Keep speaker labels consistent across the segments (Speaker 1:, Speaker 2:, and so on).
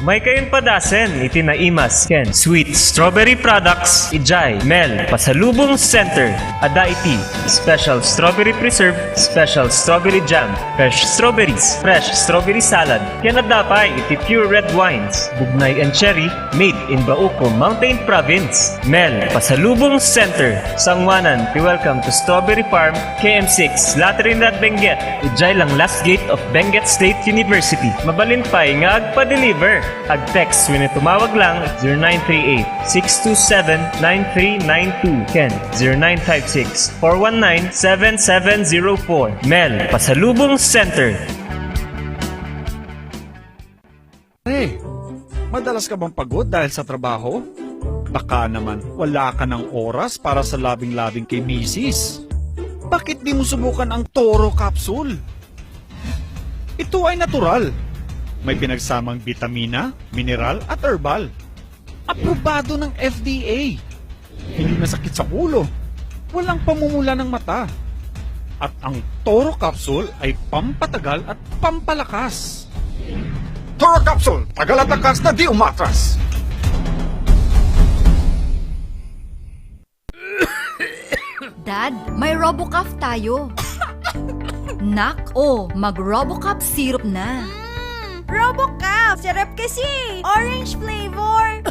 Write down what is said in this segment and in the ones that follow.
Speaker 1: May kayon padasen, itinaimas, Ken. Sweet Strawberry Products, Ijay, Mel, Pasalubong Center, Adaiti, Special Strawberry Preserve, Special Strawberry Jam, Fresh Strawberries, Fresh Strawberry Salad, Kenadapay, iti Pure Red Wines, Bugnay and Cherry, made in Bauco, Mountain Province, Mel, Pasalubong Center, Sangwanan, welcome to Strawberry Farm, KM6, Latrinat Benguet, Ijay lang last gate of Benguet State University. Mabalintay nga agpa-deliver. Ag-text when tumawag lang 0938-627-9392. Ken 0956-419-7704. Mel, Pasalubong Center.
Speaker 2: Hey, madalas ka bang pagod dahil sa trabaho? Baka naman wala ka ng oras para sa labing-labing kay Mrs. Bakit di mo subukan ang Toro Capsule? Ito ay natural. May pinagsamang bitamina, mineral at herbal. Aprobado ng FDA. Hindi masakit sa ulo. Walang pamumula ng mata. At ang Toro Capsule ay pampatagal at pampalakas.
Speaker 3: Toro Capsule, tagal at lakas na di umatras.
Speaker 4: Dad, may RoboCuff tayo. Nak, mag-RoboCuff syrup na.
Speaker 5: RoboCuff! Sarap kasi! Orange flavor!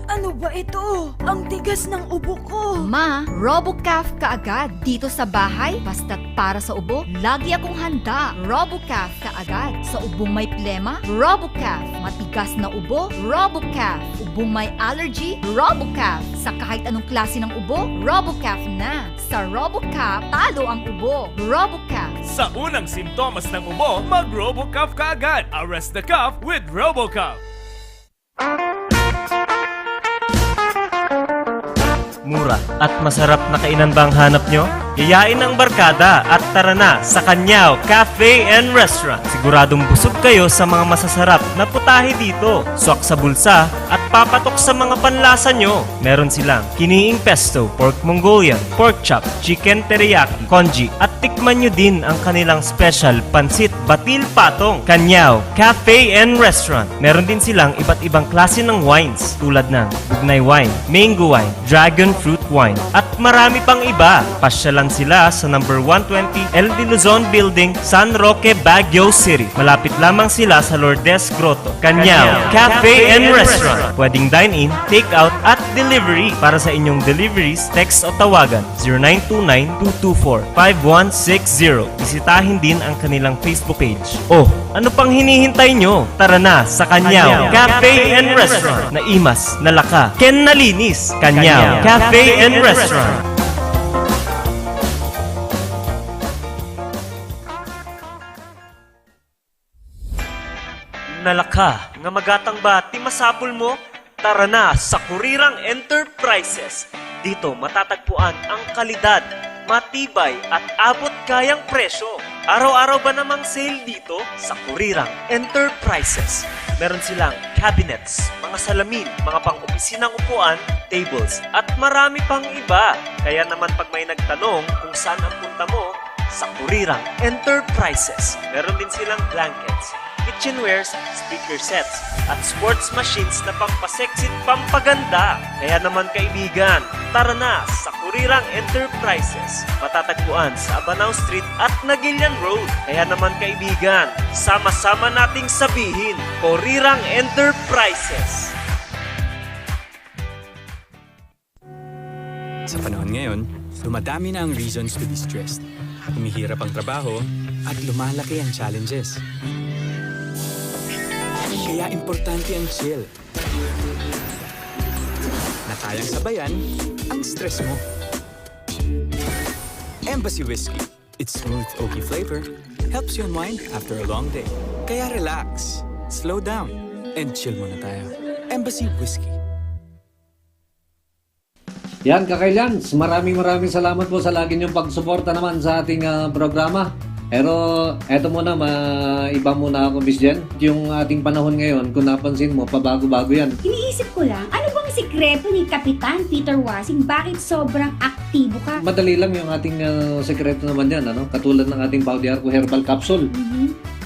Speaker 5: Ano ba ito? Ang tigas ng ubo ko!
Speaker 4: Ma, RoboCuff kaagad. Dito sa bahay, basta't para sa ubo, lagi akong handa. RoboCuff kaagad. Sa ubong may plema, RoboCuff. Matigas na ubo, RoboCuff. Ubong may allergy, RoboCuff. Sa kahit anong klase ng ubo, RoboCuff na. Sa RoboCuff, talo ang ubo. RoboCuff.
Speaker 6: Sa unang simptomas ng ubo, mag-RoboCuff ka agad. Arrest the cough with RoboCuff.
Speaker 1: Mura at masarap na kainan ba ang hanap nyo? Yayain ang barkada at tara na sa Kanyao Cafe and Restaurant. Siguradong busog kayo sa mga masasarap na putahe dito. Swak sa bulsa at papatok sa mga panlasa nyo. Meron silang kiniing pesto, pork Mongolian, pork chop, chicken teriyaki, congee at tikman nyo din ang kanilang special pansit batil patong. Kanyao Cafe and Restaurant. Meron din silang iba't ibang klase ng wines tulad ng bugnay wine, mango wine, dragon fruit wine at marami pang iba. Pasyalan sila sa number 120 El de Luzon Building, San Roque, Baguio City. Malapit lamang sila sa Lourdes Grotto. Kanyao Cafe and Restaurant. Pwedeng dine-in, take-out at delivery. Para sa inyong deliveries, text o tawagan 0929-224-5160. Bisitahin din ang kanilang Facebook page. Ano pang hinihintay nyo? Tara na sa Kanyao Cafe and Restaurant. Naimas, nalaka, ken nalinis. Kanyao Cafe and Restaurant. Nalaka, nga magatang ba ti masapul mo? Tara na sa Kurirang Enterprises. Dito matatagpuan ang kalidad, matibay at abot kayang presyo. Araw-araw ba namang sale dito sa Kurirang Enterprises? Meron silang cabinets, mga salamin, mga pang-opisinang upuan, tables, at marami pang iba. Kaya naman pag may nagtanong kung saan ang punta mo, sa Kurirang Enterprises. Meron din silang blankets, kitchenwares, speaker sets, at sports machines na pampasexy at pampaganda. Kaya naman kaibigan, tara na sa Kurirang Enterprises. Matatagpuan sa Abanao Street at Nagilian Road. Kaya naman kaibigan, sama-sama nating sabihin, Kurirang Enterprises.
Speaker 7: Sa panahon ngayon, dumadami na ang reasons to be stressed. Humihirap ang trabaho at lumalaki ang challenges. Kaya importante ang chill. Na kayang sabayan ang stress mo. Embassy Whiskey. Its smooth, oaky flavor helps you unwind after a long day. Kaya relax, slow down, and chill muna tayo. Embassy Whiskey.
Speaker 8: Yan, Kakailans, maraming salamat po sa lagi niyong pagsuporta naman sa ating programa. Pero eto muna, iba muna ako, Miss Jen. Yung ating panahon ngayon, kung napansin mo, pabago-bago yan.
Speaker 9: Iniisip ko lang, ano bang sikreto ni Kapitan Peter Wasing? Bakit sobrang aktibo ka?
Speaker 8: Madali lang yung ating sekreto naman yan, ano? Katulad ng ating Baudiarco Herbal Capsule.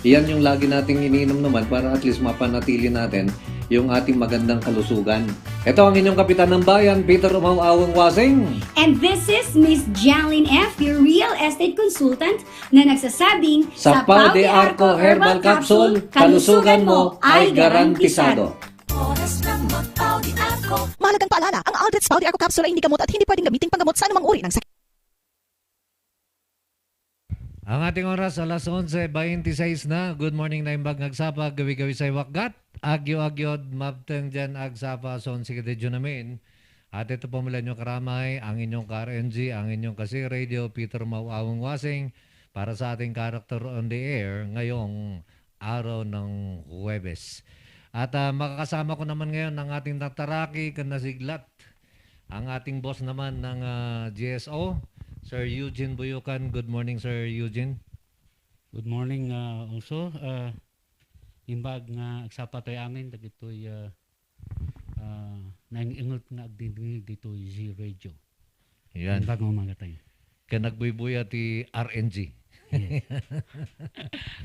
Speaker 8: Iyan yung lagi nating iniinom naman para at least mapanatili natin yung ating magandang kalusugan. Ito ang inyong kapitan ng bayan, Peter Umawawang Wasing.
Speaker 9: And this is Miss Janlyn F., your real estate consultant na nagsasabing
Speaker 8: Sa Pau de Arco Herbal Capsule, kalusugan mo ay garantisado.
Speaker 10: Mahalagang paalala, ang Aldrich Pau de Arco Capsule ay hindi gamot at hindi pwedeng gamitin panggamot sa anumang uri ng sakit.
Speaker 8: Ang ating oras, alas 11:26 na. Good morning na imbag nagsapa, gawi-gawi sa iwakgat. Agyo-agyod, mabteng dyan agsapa son si kadedyo namin. At ito po mula nyo karamay, ang inyong ka-RNG, ang inyong kasi radio, Peter Mauawang Wasing, para sa ating character on the air ngayong araw ng Huwebes. At makakasama ko naman ngayon ang ating tataraki, kanasiglat, ang ating boss naman ng GSO, Sir Eugene Buyukan. Good morning, Sir Eugene.
Speaker 11: Good morning also. Imbag nga agsapa to'y amin, dagito'y naingot nga agdinig dito'y Z Radio.
Speaker 8: Yan.
Speaker 11: Imbag nga umaga tayo.
Speaker 8: Kaya nagbuibuya ti RNG.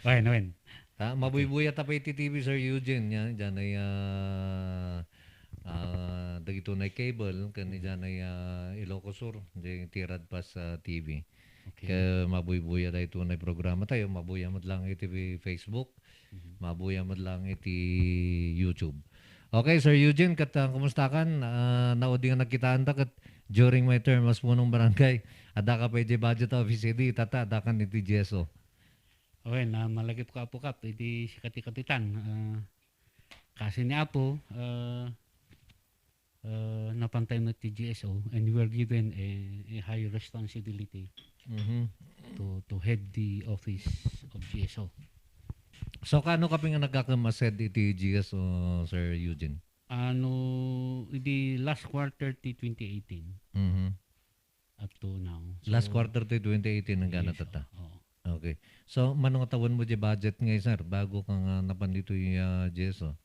Speaker 11: Wen.
Speaker 8: Mabuibuya tapay ti TV, Sir Eugene. Yan, dyan ay dagito na cable, kani dyan ay Ilocos Sur, dyan tirad pa sa TV.
Speaker 11: Okay.
Speaker 8: Kaya mabuibuya tayo ito na programa tayo, mabuya mo lang iti Facebook, mabuya mo lang iti YouTube. Okay, Sir Eugene, kumusta kan? Naudi nga nagkitaan ta kat during my term as punong barangay, ada ka pa budget office edi, tata, ada ka iti GSO.
Speaker 11: Okay, malagip ka po kap, hindi si kati-katitan. Kasi ni Apo, napantay mo ti GSO and we were given a high responsibility to head the office of GSO.
Speaker 8: So, kano ka nga nagkakamased iti GSO, Sir Eugene?
Speaker 11: The last quarter ti 2018 up to now. So,
Speaker 8: last quarter ti 2018 ang gana tata. Okay. So, manong tawon mo di budget ngayon, sir, bago kang napandito yung GSO?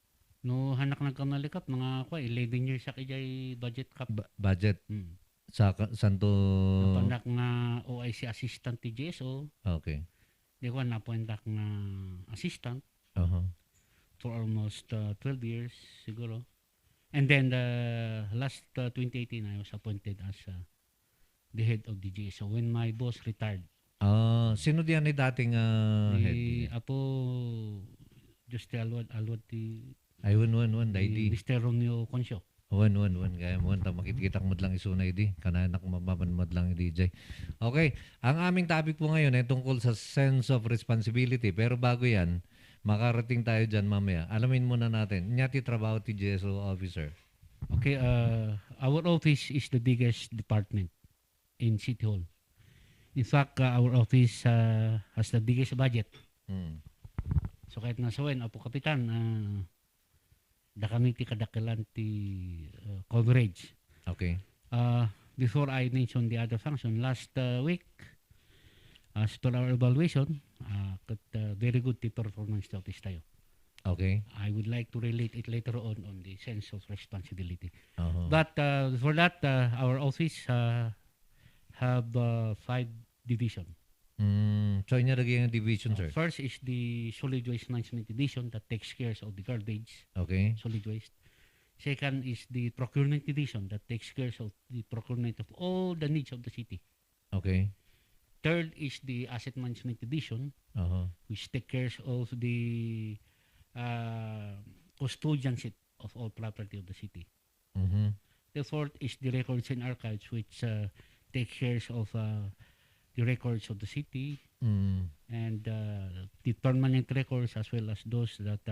Speaker 11: No, hanak nagkamalikap, mga 11 years sa kajay budget cap.
Speaker 8: Budget? Sa santo?
Speaker 11: Napandak nga OIC assistant ti GSO.
Speaker 8: Okay.
Speaker 11: Di ko napandak nga assistant for almost 12 years siguro. And then the last 2018, I was appointed as the head of the GSO when my boss retired.
Speaker 8: Sino diyan ay dating head?
Speaker 11: Apo, just alwad ti
Speaker 8: ay, wan, daidi.
Speaker 11: Mr. Romeo Concio.
Speaker 8: Wan. Kaya mo, makikita mo lang isunay di. Kananak mababanmad lang DJ. Okay. Ang aming topic po ngayon ay tungkol sa sense of responsibility. Pero bago yan, makarating tayo dyan mamaya. Alamin muna natin. Inyati trabaho ti GSO officer.
Speaker 11: Okay. Our office is the biggest department in City Hall. In fact, our office has the biggest budget. So kahit nasawain, Apo Kapitan, da kami ti kadakalan ti coverage.
Speaker 8: Okay.
Speaker 11: Before I mention the other function, last week, as per our evaluation, very good ti performance ti office tayo.
Speaker 8: Okay.
Speaker 11: I would like to relate it later on the sense of responsibility.
Speaker 8: But
Speaker 11: for that, our office have 5 division.
Speaker 8: So inya lagi yung division, sir?
Speaker 11: First is the solid waste management division that takes care of the garbage,
Speaker 8: okay,
Speaker 11: solid waste. Second is the procurement division that takes care of the procurement of all the needs of the city.
Speaker 8: Okay.
Speaker 11: Third is the asset management division, which takes care of the custodianship of all property of the city. The fourth is the records and archives, which takes care of the records of the city and the permanent records as well as those that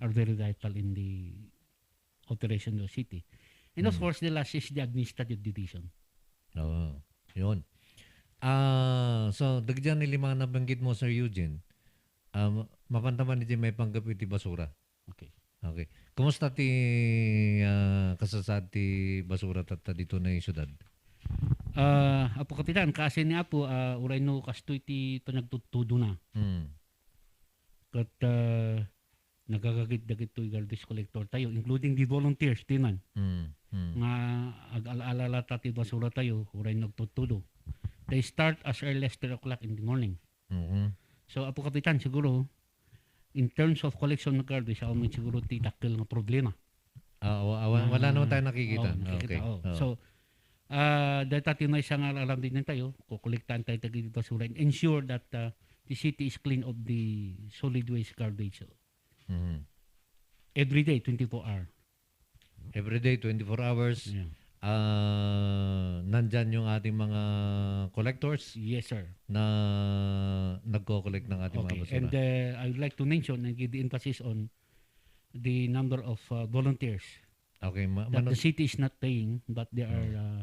Speaker 11: are very vital in the operation of the city. And of course, the last is the administrative division.
Speaker 8: Yun. So, dagdyan ni limang nabanggit mo, Sir Eugene, mapantaman ni may panggapit ti basura.
Speaker 11: Okay.
Speaker 8: Kumusta ti kasasad ti basura tata dito na yung syudad?
Speaker 11: Apo Kapitan, kasi ni Apo, uray no kastoy ti panagtutudo na. Kat nagagagit-dagit to garbage collector tayo, including the volunteers, timan. Nga ag-alala ti basura tayo, uray nagtutudo. They start as early as 3 o'clock in the morning. So Apo Kapitan, siguro, in terms of collection ng garbage, ako may siguro titakil ng problema.
Speaker 8: Wala naman tayo nakikita. Okay.
Speaker 11: So, dahil tayo na isang alam din tayo, kukolektahan tayo tagi basura and ensure that the city is clean of the solid waste garbage. Every day, 24 hours.
Speaker 8: Every day, 24 hours,
Speaker 11: Yeah.
Speaker 8: nandyan yung ating mga collectors
Speaker 11: Yes, sir.
Speaker 8: na nagko-collect ng ating mga
Speaker 11: Okay.
Speaker 8: basura.
Speaker 11: And I would like to mention and give the emphasis on the number of volunteers
Speaker 8: Okay,
Speaker 11: that the city is not paying, but they are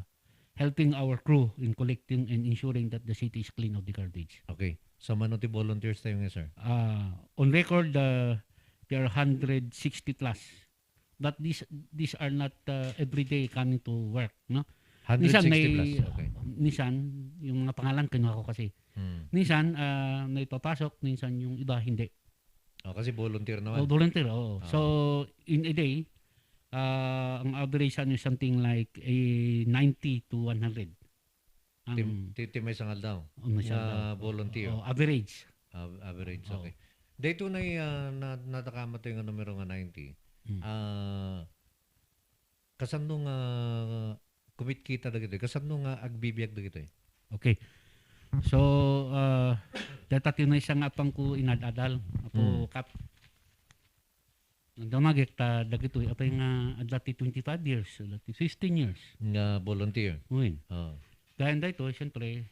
Speaker 11: helping our crew in collecting and ensuring that the city is clean of the garbage.
Speaker 8: okay. So, manuti volunteers tayo nga, sir.
Speaker 11: On record, there are 160 plus. But these are not every day coming to work, no?
Speaker 8: 160
Speaker 11: Minsan
Speaker 8: plus. Okay.
Speaker 11: minsan yung mga pangalan kinuha ko kasi. Minsan may papasok, minsan yung iba hindi.
Speaker 8: Kasi volunteer naman.
Speaker 11: Volunteer, oo. So in a day, ang average is something like 90 to 100.
Speaker 8: Timay sangal daw. Volunteer.
Speaker 11: Average.
Speaker 8: Average, okay. Day tunay natakamat yung numero nga 90. Kasano nga kumit kita dagito. Kasano nga agbibiyag dagito eh.
Speaker 11: Okay. So, dati na isang apang ko inadadal. Apo kap. Damagik ta dagito eh. Apo nga dati 25 years, dati 15 years.
Speaker 8: Nga volunteer.
Speaker 11: Uwin.
Speaker 8: Oh.
Speaker 11: Dahil dito, siyempre,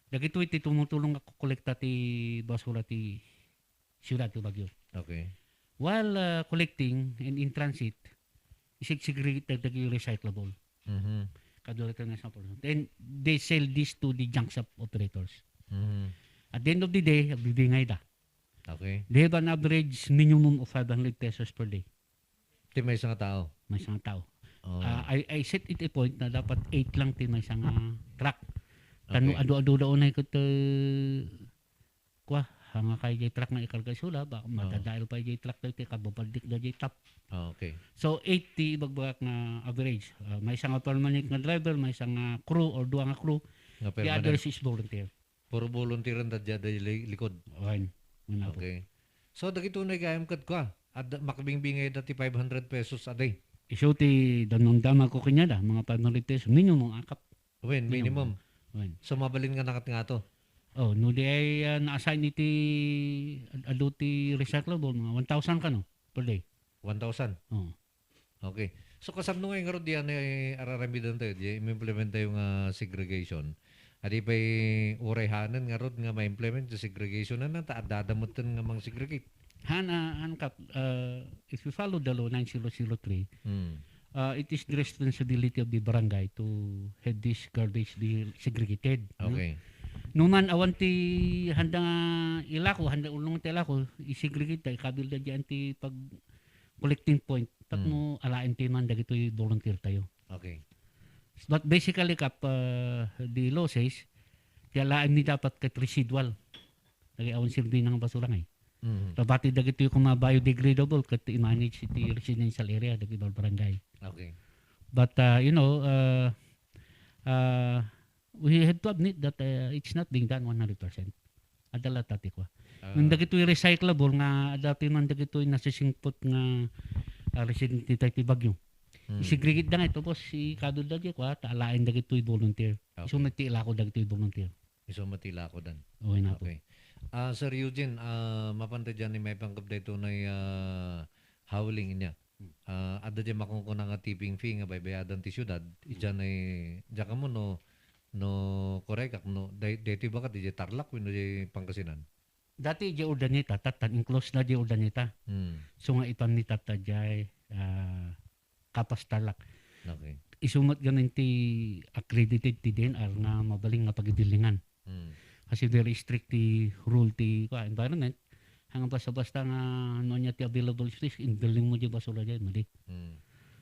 Speaker 11: dagito iti tumutulong ako kolekta ti basura ti siyudad ti Baguio.
Speaker 8: Okay.
Speaker 11: While collecting and in transit, isig-segregate dagito recyclable. Kadulad na sa person. Then they sell this to the junk shop operators. At the end of the day, bibingay da.
Speaker 8: Okay.
Speaker 11: They have an average minimum of 500 pesos per day.
Speaker 8: May isang tao.
Speaker 11: May isang tao.
Speaker 8: Oh.
Speaker 11: I set it a point na dapat 8 lang ti may isang truck.
Speaker 8: Okay.
Speaker 11: Tanu adu-adu daw na ikot hanga kay jay truck na ikarga sula ba madadail pa jay truck ti kababaldik da jay tap.
Speaker 8: Okay.
Speaker 11: So 80 ibagbagak na average. May isang permanent nga driver, may isang crew or duwa nga crew.
Speaker 8: Nga
Speaker 11: The others is volunteer.
Speaker 8: Puro volunteer ang dadya likod. Okay. So dagito na gayam kat ko. At makabingbingay dati 500 pesos a day.
Speaker 11: Iso ti danong dama ko kanya da mga 500 pesos minimum akap.
Speaker 8: When minimum.
Speaker 11: When.
Speaker 8: So mabalin nga nakat nga to.
Speaker 11: Oh, no di ay na-assign iti aduti recyclable mga 1,000 ka no per day.
Speaker 8: 1,000.
Speaker 11: Oh.
Speaker 8: Okay. So kasabno nga yung diyan ay araramidan tayo, di implement tayo nga segregation. Adi pa urayhanan nga rod nga ma-implement sa segregation na dadadamutan nga mang segregate.
Speaker 11: Kap, if you follow the law 9003, it is the responsibility of the barangay to have this garbage be segregated.
Speaker 8: Okay.
Speaker 11: Numan awan ti handa ilako, handa ulong ti ilako, i-segregate tayo, kabil da dyan ti pag collecting point, tatmo alain ti man dagito volunteer tayo.
Speaker 8: Okay.
Speaker 11: But basically kap, the law says, ti alain ni dapat kat residual. Lagi awan silbi ng basura ngay. Tapati dagito yung mga biodegradable kat i-manage iti residential area dagito barangay.
Speaker 8: Okay.
Speaker 11: But we have to admit that it's not being done 100%. Adala tati ko. Nung dagito yung recyclable nga dati man dagito yung nasisingpot nga resident tayo ti Baguio. I-segregate na nga ito boss, ikadod dagito ko taalain dagito yung volunteer.
Speaker 8: Okay.
Speaker 11: So matila ko dagito yung volunteer.
Speaker 8: Iso matila ko dan.
Speaker 11: Okay na po.
Speaker 8: Okay. Sir Eugene, mapantay dyan ni may panggap dito na howling niya. Ada dyan makungkuna nga tipping fee nga baybayadan ti syudad. Dyan ay, dyan ka mo no correct no dati ba ka di Tarlac no di Pangasinan.
Speaker 11: Dati di Urdaneta, tatan enclosed na di Urdaneta. So nga ipan ni tata jay Kapas Tarlac.
Speaker 8: Okay.
Speaker 11: Isumat ganin ti accredited ti DNR nga mabaling nga pagidilingan. Kasi very strict ti rule ti environment. Hanggang basta-basta nga ano niya ti available space, in building mo di basura dyan, mali.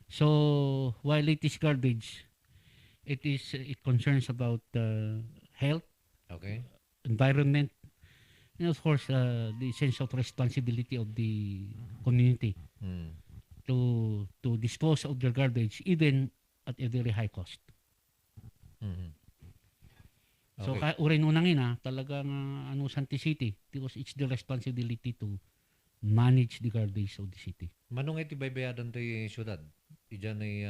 Speaker 11: So, while it is garbage, it concerns about health,
Speaker 8: okay,
Speaker 11: environment, and of course, the sense of responsibility of the community to dispose of their garbage even at a very high cost. So uray nunang ina talagang Santi City because it's the responsibility to manage the garbage of the city.
Speaker 8: Manong iti baybayadan tayo syudad? Iyan ay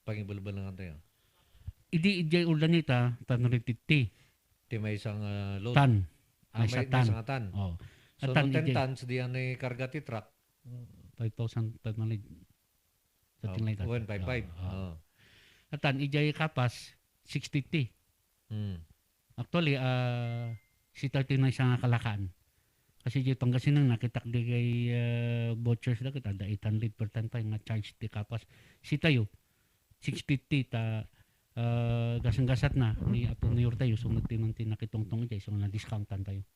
Speaker 8: pangibulbal lang tayo.
Speaker 11: Idi urdanita tanrititi
Speaker 8: Ti may isang load.
Speaker 11: tan.
Speaker 8: May
Speaker 11: Sa
Speaker 8: isang tan.
Speaker 11: Oh.
Speaker 8: So,
Speaker 11: Atan,
Speaker 8: no 10
Speaker 11: iti-
Speaker 8: tons, diyan ay karga ti truck.
Speaker 11: 5,000 tanrit. Something like that.
Speaker 8: 155.
Speaker 11: Oh. Atan ijay kapas 650.
Speaker 8: Hmm.
Speaker 11: Actually, si 39 sa kalakaan. Kasi di Pangasinan nakitak di kay butchers na kita da 800 per ton pa nga charge ti kapas. Si tayo 650 ta gasang-gasat na ni ato New York tayo sunod tinong tinakitongtong ijay so na discountan tayo.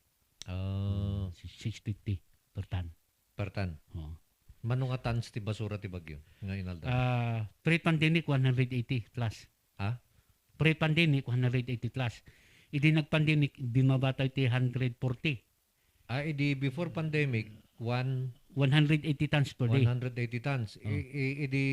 Speaker 11: 650 per ton.
Speaker 8: Per ton.
Speaker 11: Oh.
Speaker 8: Manong nga tons ti basura ti bagyo? Nga inalda.
Speaker 11: Pre-pandemic 180 plus.
Speaker 8: Ha?
Speaker 11: Pre-pandemic 180 plus. Idi nag-pandemic bimaba tayo ti 140.
Speaker 8: Idi before pandemic,
Speaker 11: 180 tons per day.
Speaker 8: 180 tons. Idi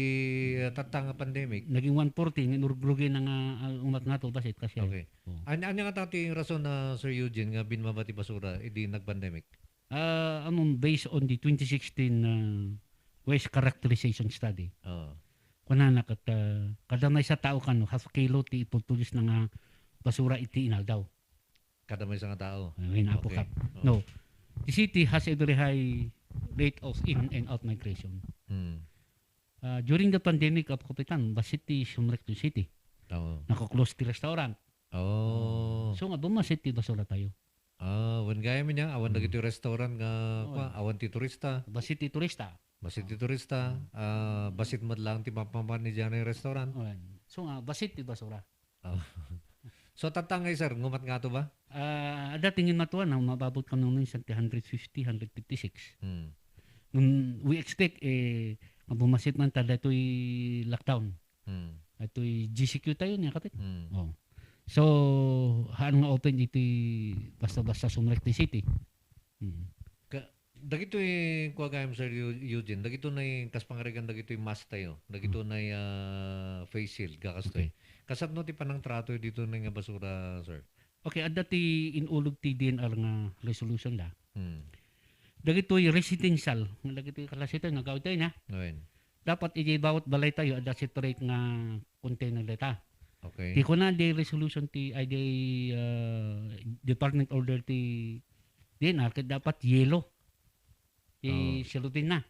Speaker 8: tatang nga pandemic.
Speaker 11: Naging 140 nginurgrugi na nga umat nga to basit kasi.
Speaker 8: Okay. Anya nga tati yung rason na Sir Eugene nga binmaba ti basura idi nag-pandemic?
Speaker 11: Based on the 2016 waste characterization study. Kunana kat kada may sa tao kano half kilo ti iputulis na nga basura iti inal daw.
Speaker 8: Kada may isang tao.
Speaker 11: Okay. No. The city has a very high rate of in and out migration. During the pandemic of Kapitan, Basiti sumrek to city. Nako-close ti restaurant. So nga bumasit ti basura tayo.
Speaker 8: Wan gaya mi niya, awan dagiti restaurant nga awan ti turista.
Speaker 11: Basiti turista.
Speaker 8: Basit ti turista, basit madlang ti mapaman ni dyan yung restaurant.
Speaker 11: So nga basit ti basura.
Speaker 8: So tatangay sir, ngumat nga to ba?
Speaker 11: Ada tingin matuan na mababot ka nung minsan 150, 156. We expect mabumasit man tada ito'y lockdown. Ito'y GCQ tayo niya kapit. So, haan nga open iti basta-basta sumrek ti city.
Speaker 8: Dagito yung kuha gayam Sir Eugene, dagito na yung kaspangarigan, dagito yung mask tayo, dagito na yung face shield, kakastoy. Kasat no ti panang trato dito na yung basura, sir?
Speaker 11: Okay, at dati inulog ti DNR nga resolution da. Dagito yung residential, dagito yung kalasito, nagawid tayo na. Dapat ijay bawat balay tayo, at separate nga container data.
Speaker 8: Okay.
Speaker 11: Di ko na di resolution ti, ay di department order ti DNR, kaya dapat yellow. Silutin na.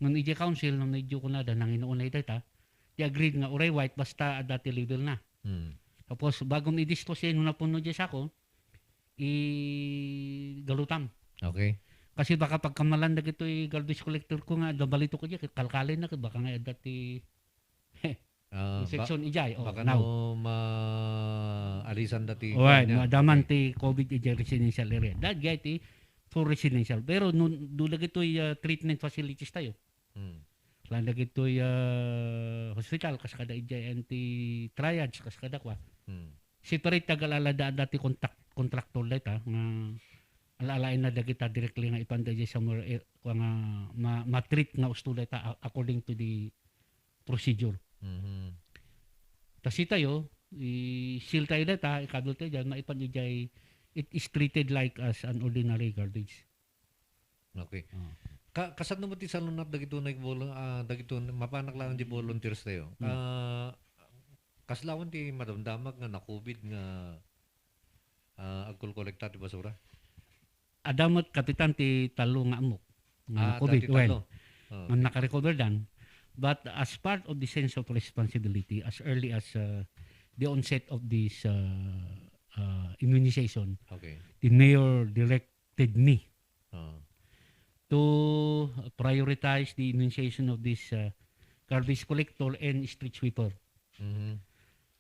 Speaker 11: Nung ijay council, nung naidyo ko na da, nang inuunay data, di agreed nga uray white, basta at dati level na. Tapos, bagong i-dispose nung napuno dyan sa ako, i-galutam.
Speaker 8: Okay.
Speaker 11: Kasi baka pagkamalan na ito garbage collector ko nga, dabalito ko dyan, kalkalin na, baka nga dati section ijay.
Speaker 8: Baka no alisan dati.
Speaker 11: Madaman ti COVID ijay residential area. That guy ti for residential. Pero dulag ito'y treatment facilities tayo. Landag ito'y hospital, kaskada ijay anti-triage, kaskada kwa. Separate tagal-alada dati contractor data nga alalain na dagita directly nga ipanda dyan sa nga ma-treat nga usto data according to the procedure. Kasi tayo, i-seal tayo data, ikabel tayo dyan, maipan ijay, it is treated like as an ordinary garbage.
Speaker 8: Okay. Kasat naman ti salunat dagito dagito mapanak lang di volunteers tayo. Kaslawan ti madamdamag nga na COVID nga agkol kolekta ti basura.
Speaker 11: Adamot kapitan ti talo nga amok. Nga COVID. Well, naka-recover dan. But as part of the sense of responsibility, as early as the onset of this immunization, the mayor directed me to prioritize the immunization of this garbage collector and street sweeper.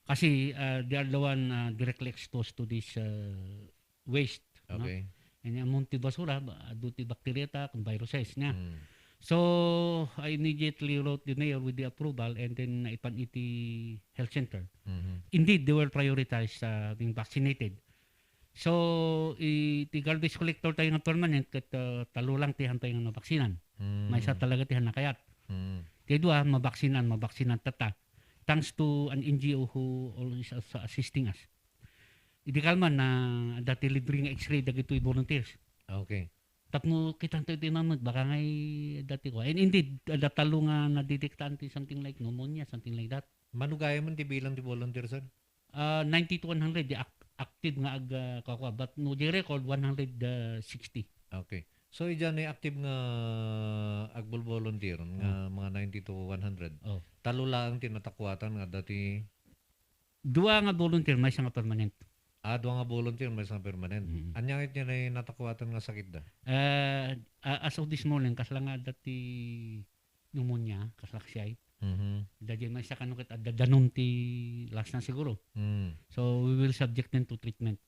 Speaker 11: Kasi they are the one directly exposed to this waste.
Speaker 8: Okay.
Speaker 11: No? And yung munti basura, duti bacteria ta, kung viruses niya. So, I immediately wrote the mayor with the approval and then naipan iti health center. Indeed, they were prioritized being vaccinated. So, iti garbage collector tayo na permanent kat talo lang tihan tayo na vaksinan. May isa talaga tihan na kayat. Kaya dua, mabaksinan tata. Thanks to an NGO who always assisting us. Hindi kalman na dati libre nga x-ray dagito volunteers.
Speaker 8: Okay.
Speaker 11: tapno kitang tayo tinamag, baka ngay dati ko. And indeed, talo nga nadidiktaan ti something like pneumonia, something like that.
Speaker 8: Manugaya man ti bilang ti volunteer, sir?
Speaker 11: 90 to 100, di active nga ag kakwa. But no, di record 160.
Speaker 8: Okay. So, iyan ay active nga agbol volunteer nga mga 90 to 100.
Speaker 11: Oh.
Speaker 8: Talo lang tinatakwatan nga dati.
Speaker 11: Dua nga volunteer, may isang nga permanent.
Speaker 8: Dua nga volunteer may isang permanent.
Speaker 11: Mhm.
Speaker 8: Anyangit niya na natakwatan nga sakit da?
Speaker 11: As of this morning, kasla nga dati pneumonia, kaslak siya. Dadi may isa kanukit at dadanong ti last na siguro. So, we will subject them to treatment.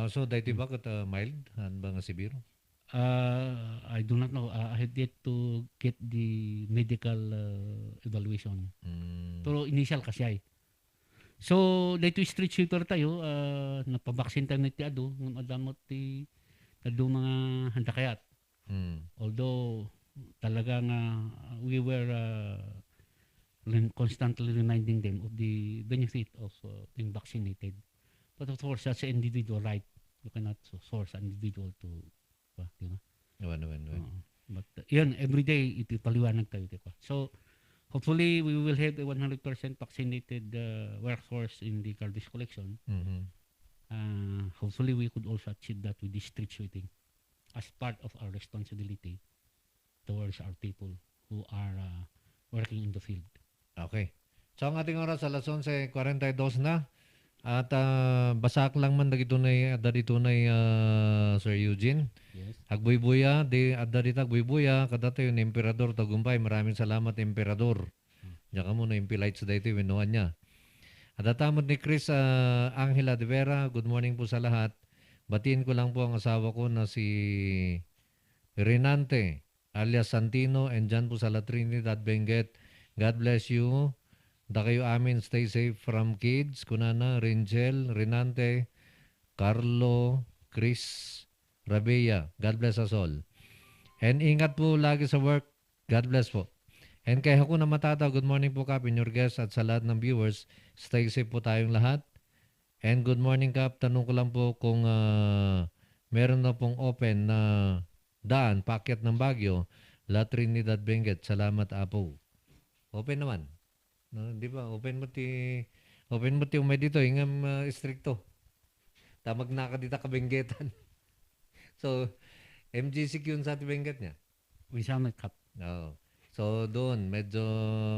Speaker 8: So, dahil ba mild? Han ba nga severe?
Speaker 11: I do not know. I had yet to get the medical evaluation. Pero initial kasi ay. So, dito street sweeper tayo, napabaksin tayo niti ado, ng adamot ti ado mga handakayat. Although, talagang we were constantly reminding them of the benefit of being vaccinated. But of course, that's an individual right. You cannot force an individual to, di ba? But yun, every day, ipipaliwanag tayo. Diba? So, hopefully, we will have a 100% vaccinated workforce in the garbage collection. Hopefully, we could also achieve that with this street sweeping as part of our responsibility towards our people who are working in the field.
Speaker 8: Okay. So, ang ating oras, alas 11:42 na. At basak lang man dagito na Sir Eugene.
Speaker 11: Yes.
Speaker 8: Agbuybuya, adda dito agbuybuya, kadata yung Emperador Tagumpay. Maraming salamat, Emperador. Diyan ka muna yung lights dito, winuhan niya. At atamod ni Chris Angela de Vera, good morning po sa lahat. Batiin ko lang po ang asawa ko na si Renante alias Santino and dyan po sa La Trinidad, Benguet. God bless you. Da kayo amin, stay safe from kids. Kunana, Rangel, Renante, Carlo, Chris, Rabea. God bless us all. And ingat po lagi sa work. God bless po. And kay Hakuna Matata, good morning po Kap, in your guests at sa lahat ng viewers. Stay safe po tayong lahat. And good morning Kap, tanong ko lang po kung meron na pong open na daan, paakyat ng Baguio, La Trinidad, Benguet. Salamat Apo. Open naman. No, di ba? Open mo ti umay dito, ingam stricto. Tamag na ka dito kabenggetan. So, MGCQ sa ating Benguet niya.
Speaker 11: Wisama Cup.
Speaker 8: No. So, doon, medyo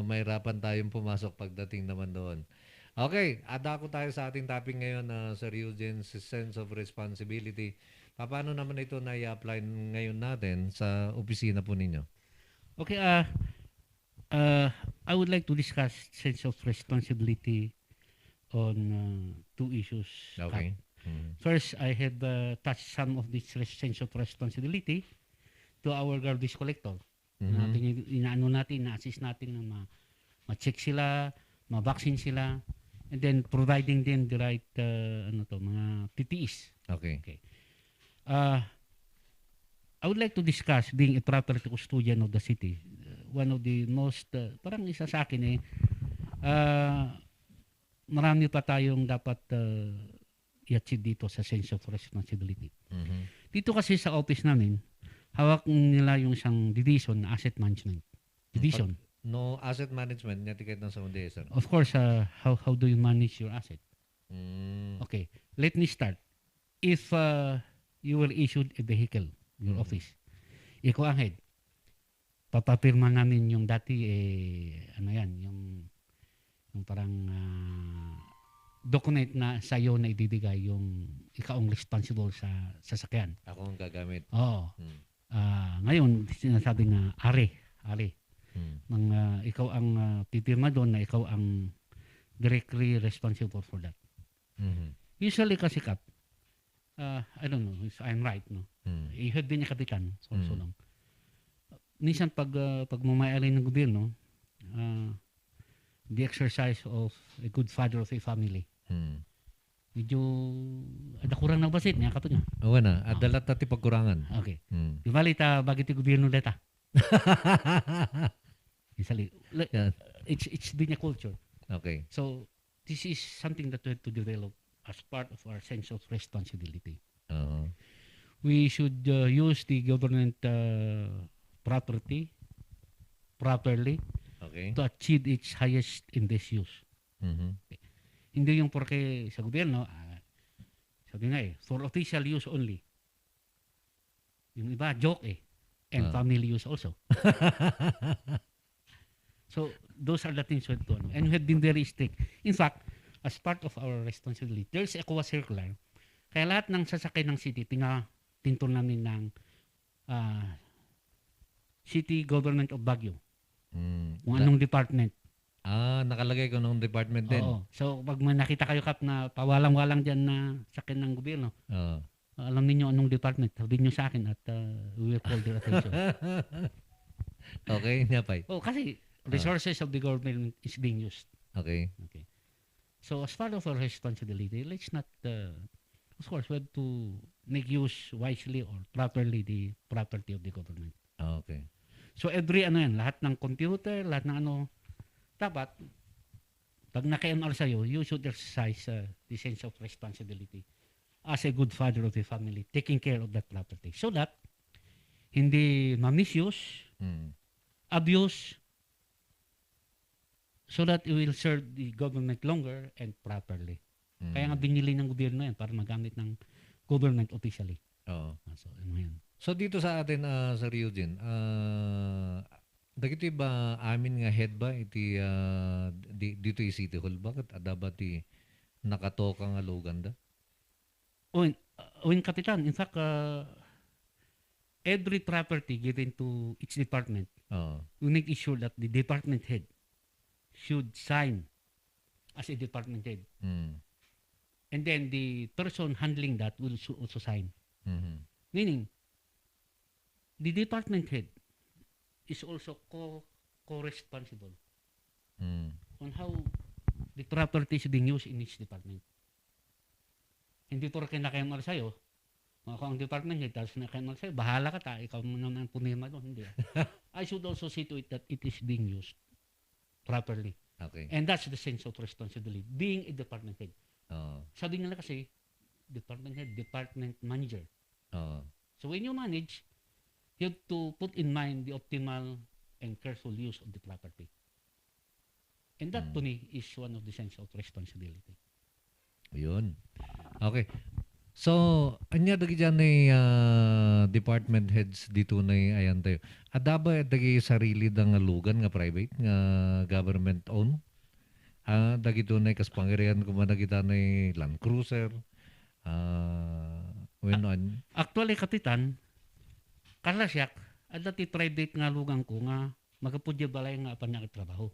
Speaker 8: mahirapan tayong pumasok pagdating naman doon. Okay, adako tayo sa ating topic ngayon na Sir Eugene's sense of responsibility. Paano naman ito na i-apply ngayon natin sa opisina po ninyo?
Speaker 11: Okay, I would like to discuss sense of responsibility on two issues.
Speaker 8: Okay.
Speaker 11: First, I have touched some of this sense of responsibility to our garbage collector. Inaano natin, na-assist natin na ma-check sila, ma-vaccine sila, and then providing them the right mga PPEs.
Speaker 8: Okay.
Speaker 11: I would like to discuss being a property custodian of the city. One of the most, parang isa sa akin marami pa tayong dapat i-achieve dito sa sense of responsibility. Dito kasi sa office namin, hawak nila yung isang division na asset management. Division.
Speaker 8: No asset management, niya tiket ng sa mundi, sir.
Speaker 11: Of course, how do you manage your asset? Okay, let me start. If you were issued a vehicle, your office, ikaw ang head, papapirma namin yung dati, yung parang document na sa'yo na ibibigay yung ikaw ang responsible sa sasakyan.
Speaker 8: Ako ang gagamit.
Speaker 11: Oo. Ngayon, sinasabi na are. Ikaw ang pipirma doon na ikaw ang directly responsible for that. Usually kasi Kap, I don't know if I'm right, no? You have been a kapitan so long. Minsan pag mamayari ng gobyerno, the exercise of a good father of a family. Medyo adakurang na basit niya kato niya.
Speaker 8: Oo na, adalat na ti pagkurangan.
Speaker 11: Okay. Di bali ta bagiti gobyerno data. Usually, it's been a culture.
Speaker 8: Okay.
Speaker 11: So this is something that we have to develop as part of our sense of responsibility. we should use the government property properly
Speaker 12: Okay.
Speaker 11: to achieve its highest in this use.
Speaker 12: Mhm.
Speaker 11: Hindi yung porke sa gobyerno, sabi nga for official use only. Yung iba, joke and family use also. So, those are the things we have to know. And we have been very strict. In fact, as part of our responsibility, there's ECOWAS circular. Kaya lahat ng sasakay ng city, tinto namin ng City Government of Baguio. Kung anong department.
Speaker 12: Nakalagay ko nung department din.
Speaker 11: Oo. So, pag may nakita kayo, Kap, na pawalang-walang dyan na sakyan ng gobyerno,
Speaker 12: Oo.
Speaker 11: alam niyo anong department, sabihin niyo sa akin at we will call their attention.
Speaker 12: Okay, Nyapay.
Speaker 11: Kasi resources of the government is being used.
Speaker 12: Okay.
Speaker 11: So as part of our responsibility, let's not, of course, we have to make use wisely or properly the property of the government.
Speaker 12: Okay.
Speaker 11: So every lahat ng computer, lahat ng dapat, pag naka-MR sa'yo, you should exercise the sense of responsibility as a good father of the family, taking care of that property. So that, hindi ma-misuse, abuse, so that it will serve the government longer and properly. Kaya nga binili ng gobyerno yan para magamit ng government officially.
Speaker 12: Oo.
Speaker 11: So, yan.
Speaker 12: So dito sa atin sa Rio din, dagiti ba amin nga head ba iti dito i City Hall bakit dapat ti nakatoka nga logan da?
Speaker 11: Kapitan, in fact, every property given to each department, we make sure that the department head should sign as a department head. And then the person handling that will also sign. Meaning, the department head is also co-responsible on how the property is being used in each department. Hindi po rin naka-MR sa'yo, kung ang department head, tapos naka-MR sa'yo, bahala ka ikaw mo naman punima doon. Hindi. I should also see to it that it is being used properly.
Speaker 12: Okay.
Speaker 11: And that's the sense of responsibility, being a department head. Sabi nila kasi, department head, department manager. So when you manage, you have to put in mind the optimal and careful use of the property. And that to me is one of the sense of responsibility.
Speaker 12: Yun. Okay. So, anya dagi dyan ay department heads dito na ayan tayo. Adaba dagi sarili da nga lugan nga private nga government owned. Dagi to na kas pangirian ko man kita na Land Cruiser.
Speaker 11: Actually, Kapitan, kalasyak, dati private nga lugang ko nga magapudya balay nga pa nakatrabaho.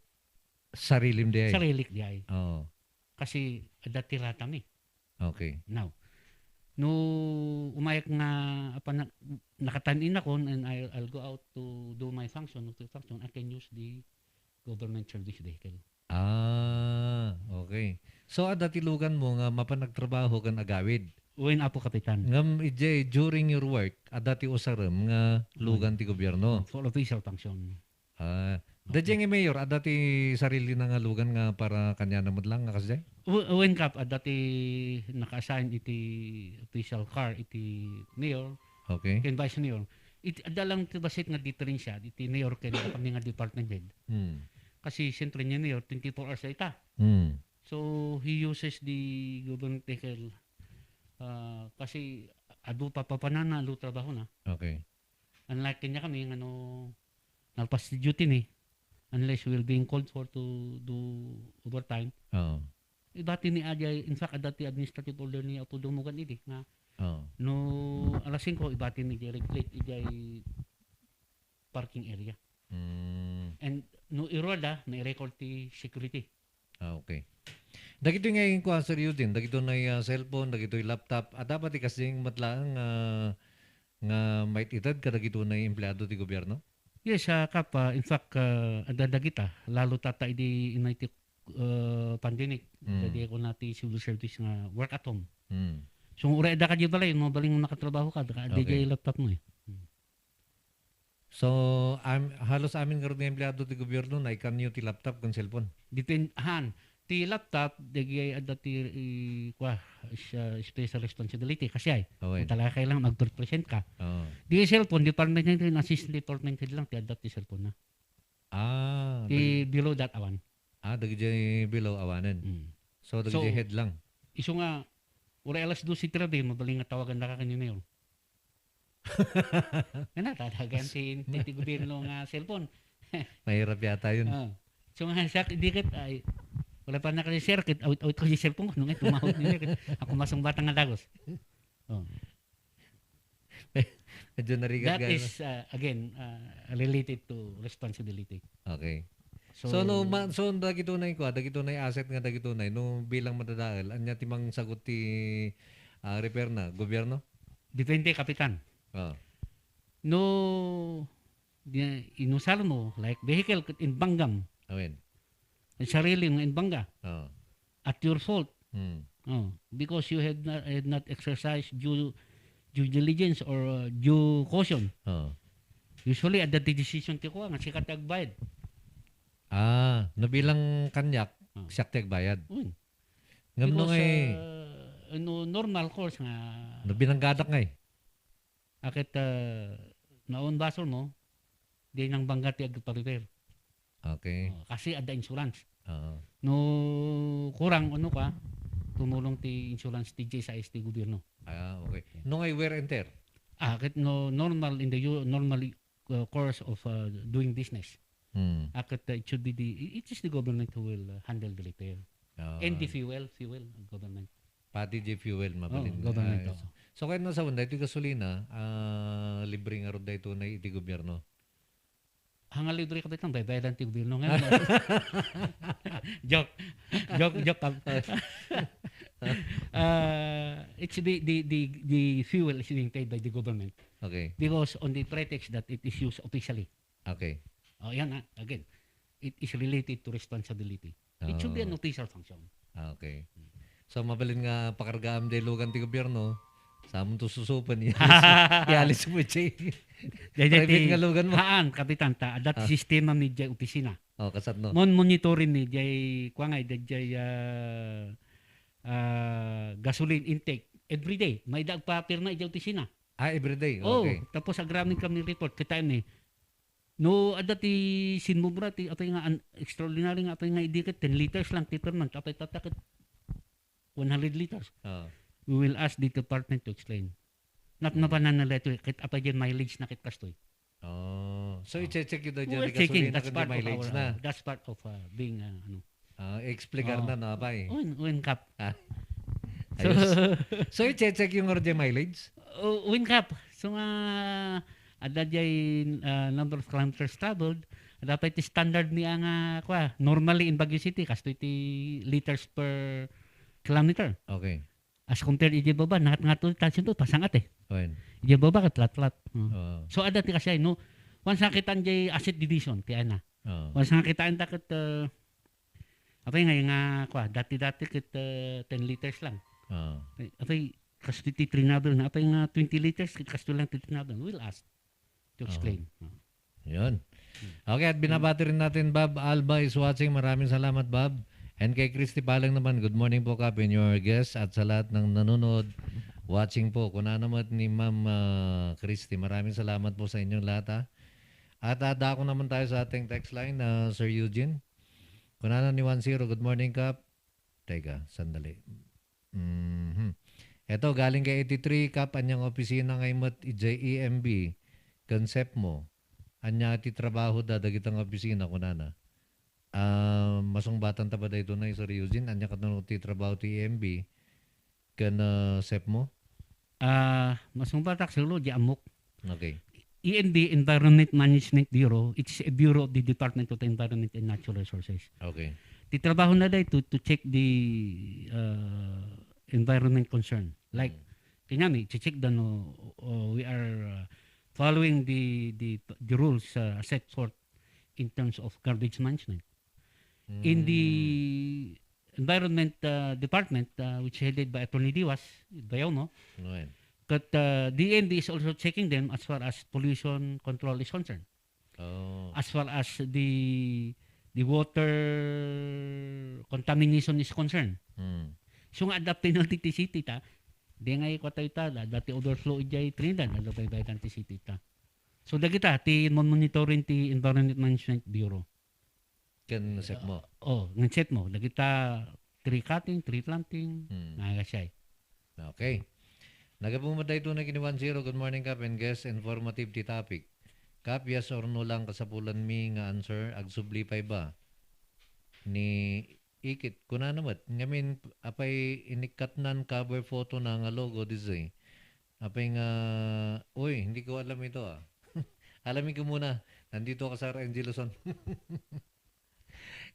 Speaker 12: Sarilim di ay?
Speaker 11: Sarilik di ay.
Speaker 12: Oo.
Speaker 11: Kasi dati ratam
Speaker 12: Okay.
Speaker 11: Now, no umayak nga nakatanin ako and I'll go out to do my function, I can use the government service vehicle.
Speaker 12: Okay. So, dati lugan mo nga mapanagtrabaho kan agawid.
Speaker 11: Uwin apo, Kapitan.
Speaker 12: Ngam ije during your work, dati usaram nga lugan ti gobyerno.
Speaker 11: For official function.
Speaker 12: Dajeng mayor, dati sarili na nga lugan nga para kanya namod lang nga kasi?
Speaker 11: Uwin kap, dati naka-assign iti official car, iti mayor, ken vice mayor. Adalang tibasit nga diferensya, iti mayor ken kami nga department head. Kasi siyempre niya mayor, 24 hours na ita. So, he uses the government vehicle kasi adu papapanana, adu trabaho na.
Speaker 12: Okay.
Speaker 11: Unlike kanya kami, nalpas duty ni, unless we're being called for to do overtime. Dati ni Ajay, in fact, dati administrative order ni Auto Dumugan idi nga no alas 5 ibati ni regulate ijay parking area. And no iroda na record ti security.
Speaker 12: Okay. Dagito ngayon ko sa Rio din, dagito na cellphone, dagito laptop, dapat kasing matlaang nga may itad ka dagito na empleyado ti gobyerno?
Speaker 11: Yes, Kap, in fact, adadagita, lalo tata idi inaitik pandemic. Jadi ako nati civil service nga work at home. So, ura da ka di balay, no baling nakatrabaho ka, di laptop mo
Speaker 12: So, halos amin karon nga empleyado ti gobyerno na ikan nyo ti laptop kung cellphone?
Speaker 11: Ti laptop, dagay adati special responsibility kasi ay.
Speaker 12: Okay.
Speaker 11: Kung talaga kailangan mag-present ka.
Speaker 12: Oo.
Speaker 11: Di cellphone, department nito, assistant department head lang, ti adati cellphone na. Ti below that awan.
Speaker 12: Dagiti below awanen. So, dagiti head lang.
Speaker 11: Iso nga, ura alas 12 tirabi, mabaling nga tawagan na ka kanina yun. Nga tatagan ti gobyerno nga cellphone.
Speaker 12: Mahirap yata yun.
Speaker 11: So nga siya, dikit ay, wala pa na kasi sir, out ko si cellphone ko, nung tumahod niya, ako masong batang nga dagos.
Speaker 12: Medyo narigat
Speaker 11: That is, again, related to responsibility.
Speaker 12: Okay. So dagitunay asset nga dagitunay no bilang madadael anya timang sagot ti repair na gobyerno?
Speaker 11: Depende kapitan. No inusal mo like vehicle in Banggam.
Speaker 12: Awen.
Speaker 11: Sarili ng Bangga. At your fault. Because you had not exercised due diligence or due caution. Usually at the decision ti ko nga sikat agbayad.
Speaker 12: Nabilang kanyak, siyak tiyag bayad. Ngam ngay.
Speaker 11: Normal course nga.
Speaker 12: Nabilang gadak ngay.
Speaker 11: Akit naon basol mo, di nang bangga tiyag pa-repair.
Speaker 12: Okay.
Speaker 11: Kasi ada insurance. No kurang ano ka, tumulong ti insurance TJ sa ST gobyerno.
Speaker 12: Okay. No ngay wear and tear.
Speaker 11: Akit no normal in the normal course of doing business. Akit it should be it is the government who will handle the repair. And the fuel government.
Speaker 12: Pati di fuel mabalin.
Speaker 11: Government.
Speaker 12: So kaya nasa wanda iti gasolina, libre nga rod ito na iti gobyerno.
Speaker 11: Hangal libre ka bitang baybayan ti gobyerno nga. Joke. It's the fuel is being paid by the government.
Speaker 12: Okay.
Speaker 11: Because on the pretext that it is used officially.
Speaker 12: Okay.
Speaker 11: Yan again. It is related to responsibility. It should be an official function.
Speaker 12: Okay. So mabalin nga pakargaam day lugan ti gobyerno, samon to susupan ialis mo chay. Private nga lugan mo.
Speaker 11: Kapitan ta, that sistema ni jay opisina.
Speaker 12: Kasat no.
Speaker 11: Monitorin ni jay kuangay jay gasoline intake every day. May dagpapir na jay opisina.
Speaker 12: Every day. Okay.
Speaker 11: Tapos agramin kami report kita ni. No, adati sinmubra ti atay nga extraordinary nga atay nga idikit 10 liters lang ti per month atay tatakit 100 liters. We will ask the department to explain. Not mapananala ito kit apay dyan mileage na kit kastoy.
Speaker 12: So i-check yun dyan
Speaker 11: We're
Speaker 12: ni
Speaker 11: checking.
Speaker 12: gasolina kundi mileage na.
Speaker 11: That's part of being
Speaker 12: Explicar na na apay.
Speaker 11: Win cap.
Speaker 12: So i-check yung order mileage?
Speaker 11: Win cap. So nga ada jay number of kilometers traveled, dapat standard niya nga normally in Baguio City kasto iti liters per kilometer.
Speaker 12: Okay.
Speaker 11: As compared ije baba nga to tansin to pasangat
Speaker 12: When?
Speaker 11: Ije baba kat lat. So ada ti kasi no once nakitaan jay asset division ti ana. Once nakitaan ta ket apay nga dati ket 10 liters lang. Apay kasto ti trinador na apay nga 20 liters ket kasto lang ti trinador. We'll ask to explain.
Speaker 12: Yun. Okay, at binabati rin natin Bob Alba is watching. Maraming salamat Bob. And kay Christy Palang naman, good morning po Kap and your guests at sa lahat ng nanonood, watching po. Kuna naman ni Ma'am Christy, maraming salamat po sa inyong lahat ha. At dako naman tayo sa ating text line na Sir Eugene. Kuna na ni 10, good morning Kap. Teka, sandali. Ito, galing kay 83 Kap, anyang opisina ngay mat EMB. Concept mo, anya ti trabaho dadagitang opisina kunana. Masung batan ta ba dayto na Sir Eugene, anya kat ti trabaho ti EMB kan sep mo?
Speaker 11: Masung batak solo di amok.
Speaker 12: Okay.
Speaker 11: EMB Environment Management Bureau, it's a bureau of the Department of the Environment and Natural Resources.
Speaker 12: Okay.
Speaker 11: Ti trabaho na dayto to check the environment concern. Like kinami check the we are following the rules set forth in terms of garbage management. In the Environment Department, which headed by Attorney Diwas, Bayono, but the EMB is also checking them as far as pollution control is concerned. As far as the water contamination is concerned.
Speaker 12: Hmm.
Speaker 11: So nga adapt penalty ti city ta. Di nga ko tayo ta dati overflow ijay Trinidad adapt tayo ti city ta. So dagita ti monitoring ti Environment Management Bureau.
Speaker 12: Kan set mo.
Speaker 11: Ng set mo dagita tree cutting, tree planting, nga siya.
Speaker 12: Okay. Nagabumaday ito na kini 10. Good morning, Kap, and guest. Informative ti topic. Kap, yes or no lang kasapulan mi nga answer. Agsubli ba? Ni ikit. Kuna naman. Ngamin, apay inikatnan cover photo na nga logo disay. Apay nga, uy, hindi ko alam ito ah. Alamin ko muna. Nandito ka sa Angel Luzon.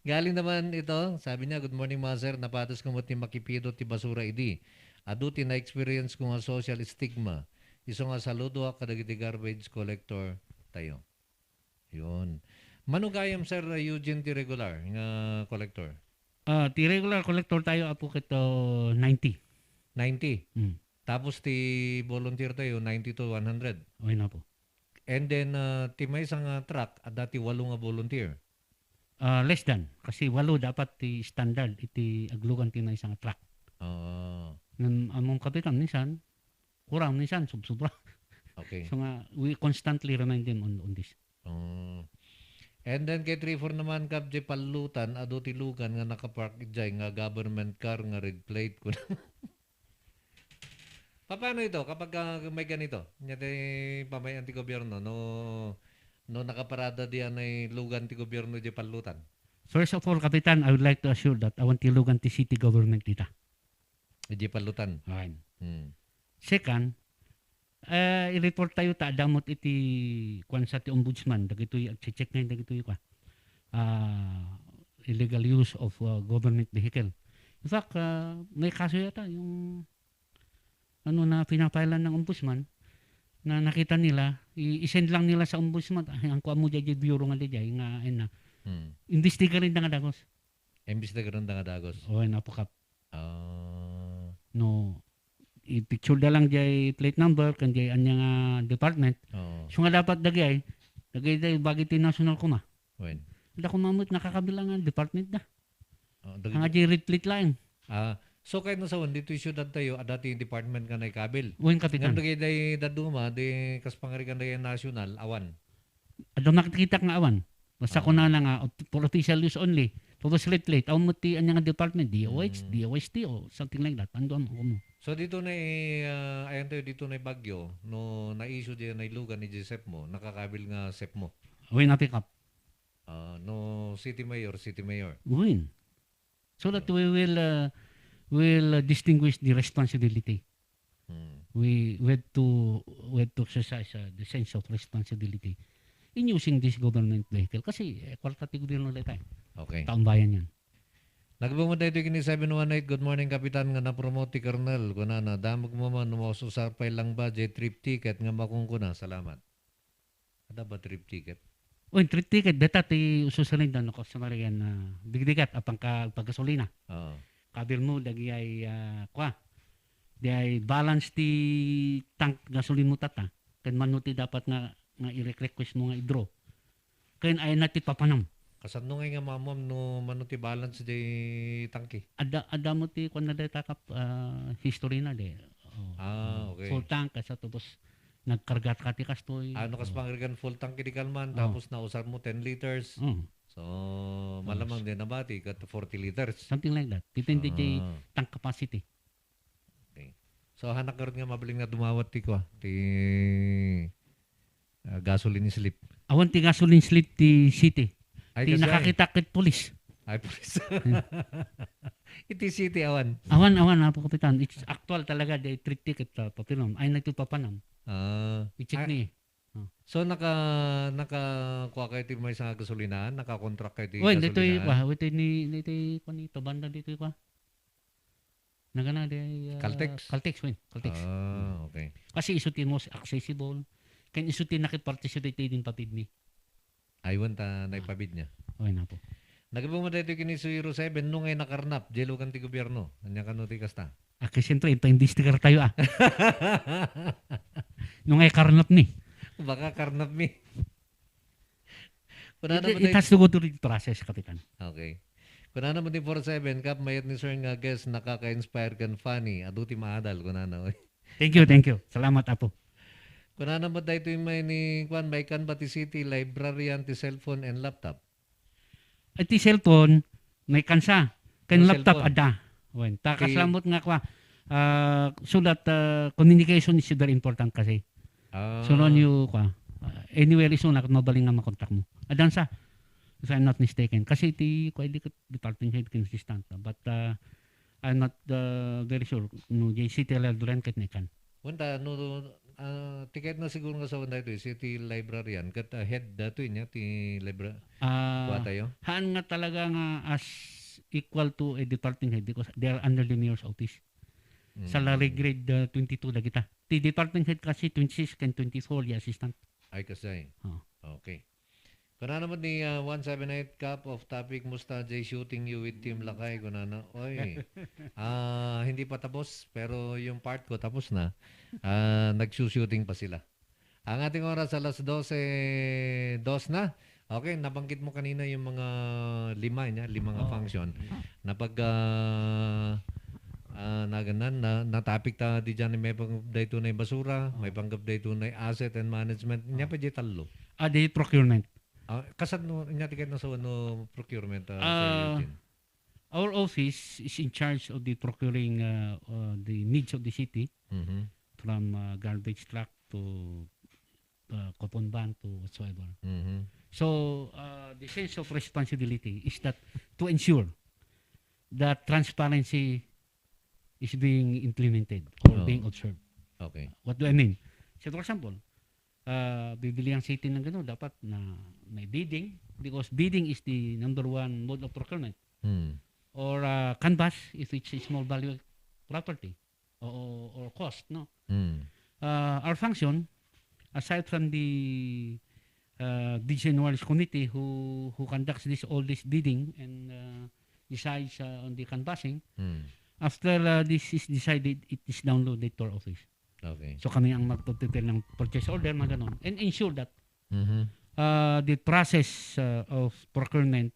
Speaker 12: Galing naman ito. Sabi niya, good morning mga sir. Napatas ko mo ti makipido ti basura idi. Aduti na experience ko nga social stigma. Iso nga saludo ako kadagiti garbage collector tayo. Yun. Manugayam sir Eugene ti regular nga collector.
Speaker 11: Ti regular collector tayo apo kito 90.
Speaker 12: 90. Tapos ti volunteer tayo 90 to 100.
Speaker 11: Okay na po.
Speaker 12: And then ti may isang truck at dati 8 nga volunteer.
Speaker 11: Less than kasi 8 dapat ti standard iti aglugan ti na isang truck. Among kapitan minsan kurang minsan subsobra.
Speaker 12: Okay.
Speaker 11: So nga we constantly remind them on this.
Speaker 12: And then kay 3-4 naman kap di palutan ado ti lugan nga nakapark ijay nga government car nga red plate ko. Paano ito kapag may ganito? Nyati pamayan ti gobyerno no nakaparada diyan ay lugan ti gobyerno di palutan.
Speaker 11: First of all, Kapitan, I would like to assure that awan ti lugan ti city government dita.
Speaker 12: Di palutan.
Speaker 11: Okay. Second, i-report tayo ta damot iti kwan sa ti ombudsman dagitoy check na dagitoy ka. Illegal use of government vehicle. In fact, may kaso yata yung na pinapailan ng ombudsman na nakita nila, i-send lang nila sa ombudsman ang kuha mo dyan bureau nga dyan nga investiga rin nga dagos.
Speaker 12: Investiga rin nga dagos.
Speaker 11: Oo, napakap. No, i-picture da lang dyan plate number kan dyan anya nga department. So nga dapat dagay dyan bagay ti national kuma.
Speaker 12: When?
Speaker 11: Da kumamot nakakabilang nga department da. Nga dyan red plate lang.
Speaker 12: So kahit nasa dito yung syudad tayo, dati yung department ka na ikabil.
Speaker 11: Uwin Kapitan.
Speaker 12: Ngayon day daduma, di kaspangarikan day national, awan.
Speaker 11: Ado makikita nga awan. Basta ko na nga, for official use only. Tapos late, awan mo ti anya nga department, DOST o something like that. Ando mo.
Speaker 12: So dito na ayan tayo, dito na bagyo, no na-issue diyan na ilugan ni Joseph mo, nakakabil nga SEP mo.
Speaker 11: Uwin na pick up.
Speaker 12: No city mayor.
Speaker 11: Uwin. So that we will distinguish the responsibility. We had to exercise the sense of responsibility in using this government vehicle kasi kwartatig din ulit tayo.
Speaker 12: Okay.
Speaker 11: Taong bayan yan.
Speaker 12: Nagbumunta ito kini 718. Good morning, Kapitan, nga na-promote ti Colonel. Kunana, damag mo man, numasusarpay lang ba, trip ticket nga makungkuna. Salamat. Ada ba trip ticket?
Speaker 11: O, trip ticket, data ti ususarin na customer yan na bigdigat apang paggasolina. Kabil mo dagi ay di ay balance ti tank gasolin mo tata ken manuti dapat nga i-request mo nga i-draw ken ay nati papanam
Speaker 12: kasano nga mamam no manuti balance di tangki
Speaker 11: ada mo ti kun na data kap history na de
Speaker 12: okay
Speaker 11: full tank sa tapos nagkargat ka ti kastoy
Speaker 12: kas pangrigan full tank di kalman tapos nausar mo 10 liters so, malamang din nabati kat 40 liters.
Speaker 11: Something like that. Depende kay tank capacity.
Speaker 12: Okay. So, hanak nga mabiling na dumawat ti ko, ti gasoline slip.
Speaker 11: Awan ti gasoline slip ti city.
Speaker 12: Ay,
Speaker 11: ti nakakita kit police.
Speaker 12: Ay, police. Iti city awan.
Speaker 11: Awan, po Kapitan. It's actual talaga. They treat ticket papinom. Ay, nagtupapanam. I-check ni.
Speaker 12: So naka kuha kayo ti may sa gasolinahan, naka-contract kayo ti
Speaker 11: gasolinahan.
Speaker 12: Dito
Speaker 11: dito panito banda dito pa. Nagana di Caltex, Caltex.
Speaker 12: Okay.
Speaker 11: Kasi isutin mo accessible. Kan isutin nakit-participate din papid ni.
Speaker 12: Aywan ta naipabid niya.
Speaker 11: Okay na po.
Speaker 12: Nagibong mo dito kini 07 nung ay nakarnap, jelo kan ti gobyerno. Anya kanu ti kasta.
Speaker 11: Kasi siyempre ito hindi sticker tayo Nung ay karnap ni.
Speaker 12: Baka karnap mi.
Speaker 11: It has to go through the process, Kapitan.
Speaker 12: Okay. Kuna naman din 47 kap mayat ni sir nga guest nakaka-inspire kan funny aduti maadal kuna na.
Speaker 11: Thank you. Salamat apo.
Speaker 12: Kuna naman dahito yung may ni Kwan may kan Bati City librarian ti cellphone and laptop.
Speaker 11: At ti cellphone, may kansa. Kan
Speaker 12: No
Speaker 11: laptop
Speaker 12: cellphone.
Speaker 11: ada. Wen, kaslamot nga kwa. So that communication is very important kasi. So non you kwa. Anywhere iso na mabaling nga makontak mo. Adan sa if I'm not mistaken. Kasi ti kwa di department head consistent. But I'm not very sure. No JCT duran ket nekan.
Speaker 12: Wanda no tiket na siguro nga sa wanda ito city librarian kat head dato niya ti library. Kuha tayo.
Speaker 11: Haan nga talaga nga as equal to a department head because they are under the mayor's office. Salary grade 22 na kita. Ti department head kasi 26 and 24 yung assistant.
Speaker 12: Ay kasay. Okay. Kuna naman ni 178 cup of topic musta Jay shooting you with Team Lakay kuna na. Oy. Hindi pa tapos pero yung part ko tapos na. Nagsushooting pa sila. Ang ating oras alas 12 na. Okay, nabanggit mo kanina yung mga lima nga function na pag natapik ta di dyan may panggap na basura, may panggap na asset and management, niya pa di talo.
Speaker 11: Di procurement.
Speaker 12: Kasad no, niya tiket na sa procurement.
Speaker 11: Our office is in charge of the procuring the needs of the city from garbage truck to coupon van to whatsoever. So the sense of responsibility is that to ensure that transparency is being implemented or being observed.
Speaker 12: Okay.
Speaker 11: What do I mean? So for example, bibili ang city ng gano'n, dapat na may bidding because bidding is the number one mode of procurement. Or canvas if it's a small value property or cost. No. Our function, aside from the Digital Knowledge Committee who conducts all this bidding and decides on the canvassing. After this is decided, it is downloaded to our office.
Speaker 12: Okay.
Speaker 11: So kami ang magpapipil ng purchase order, mga ganon. And ensure that the process of procurement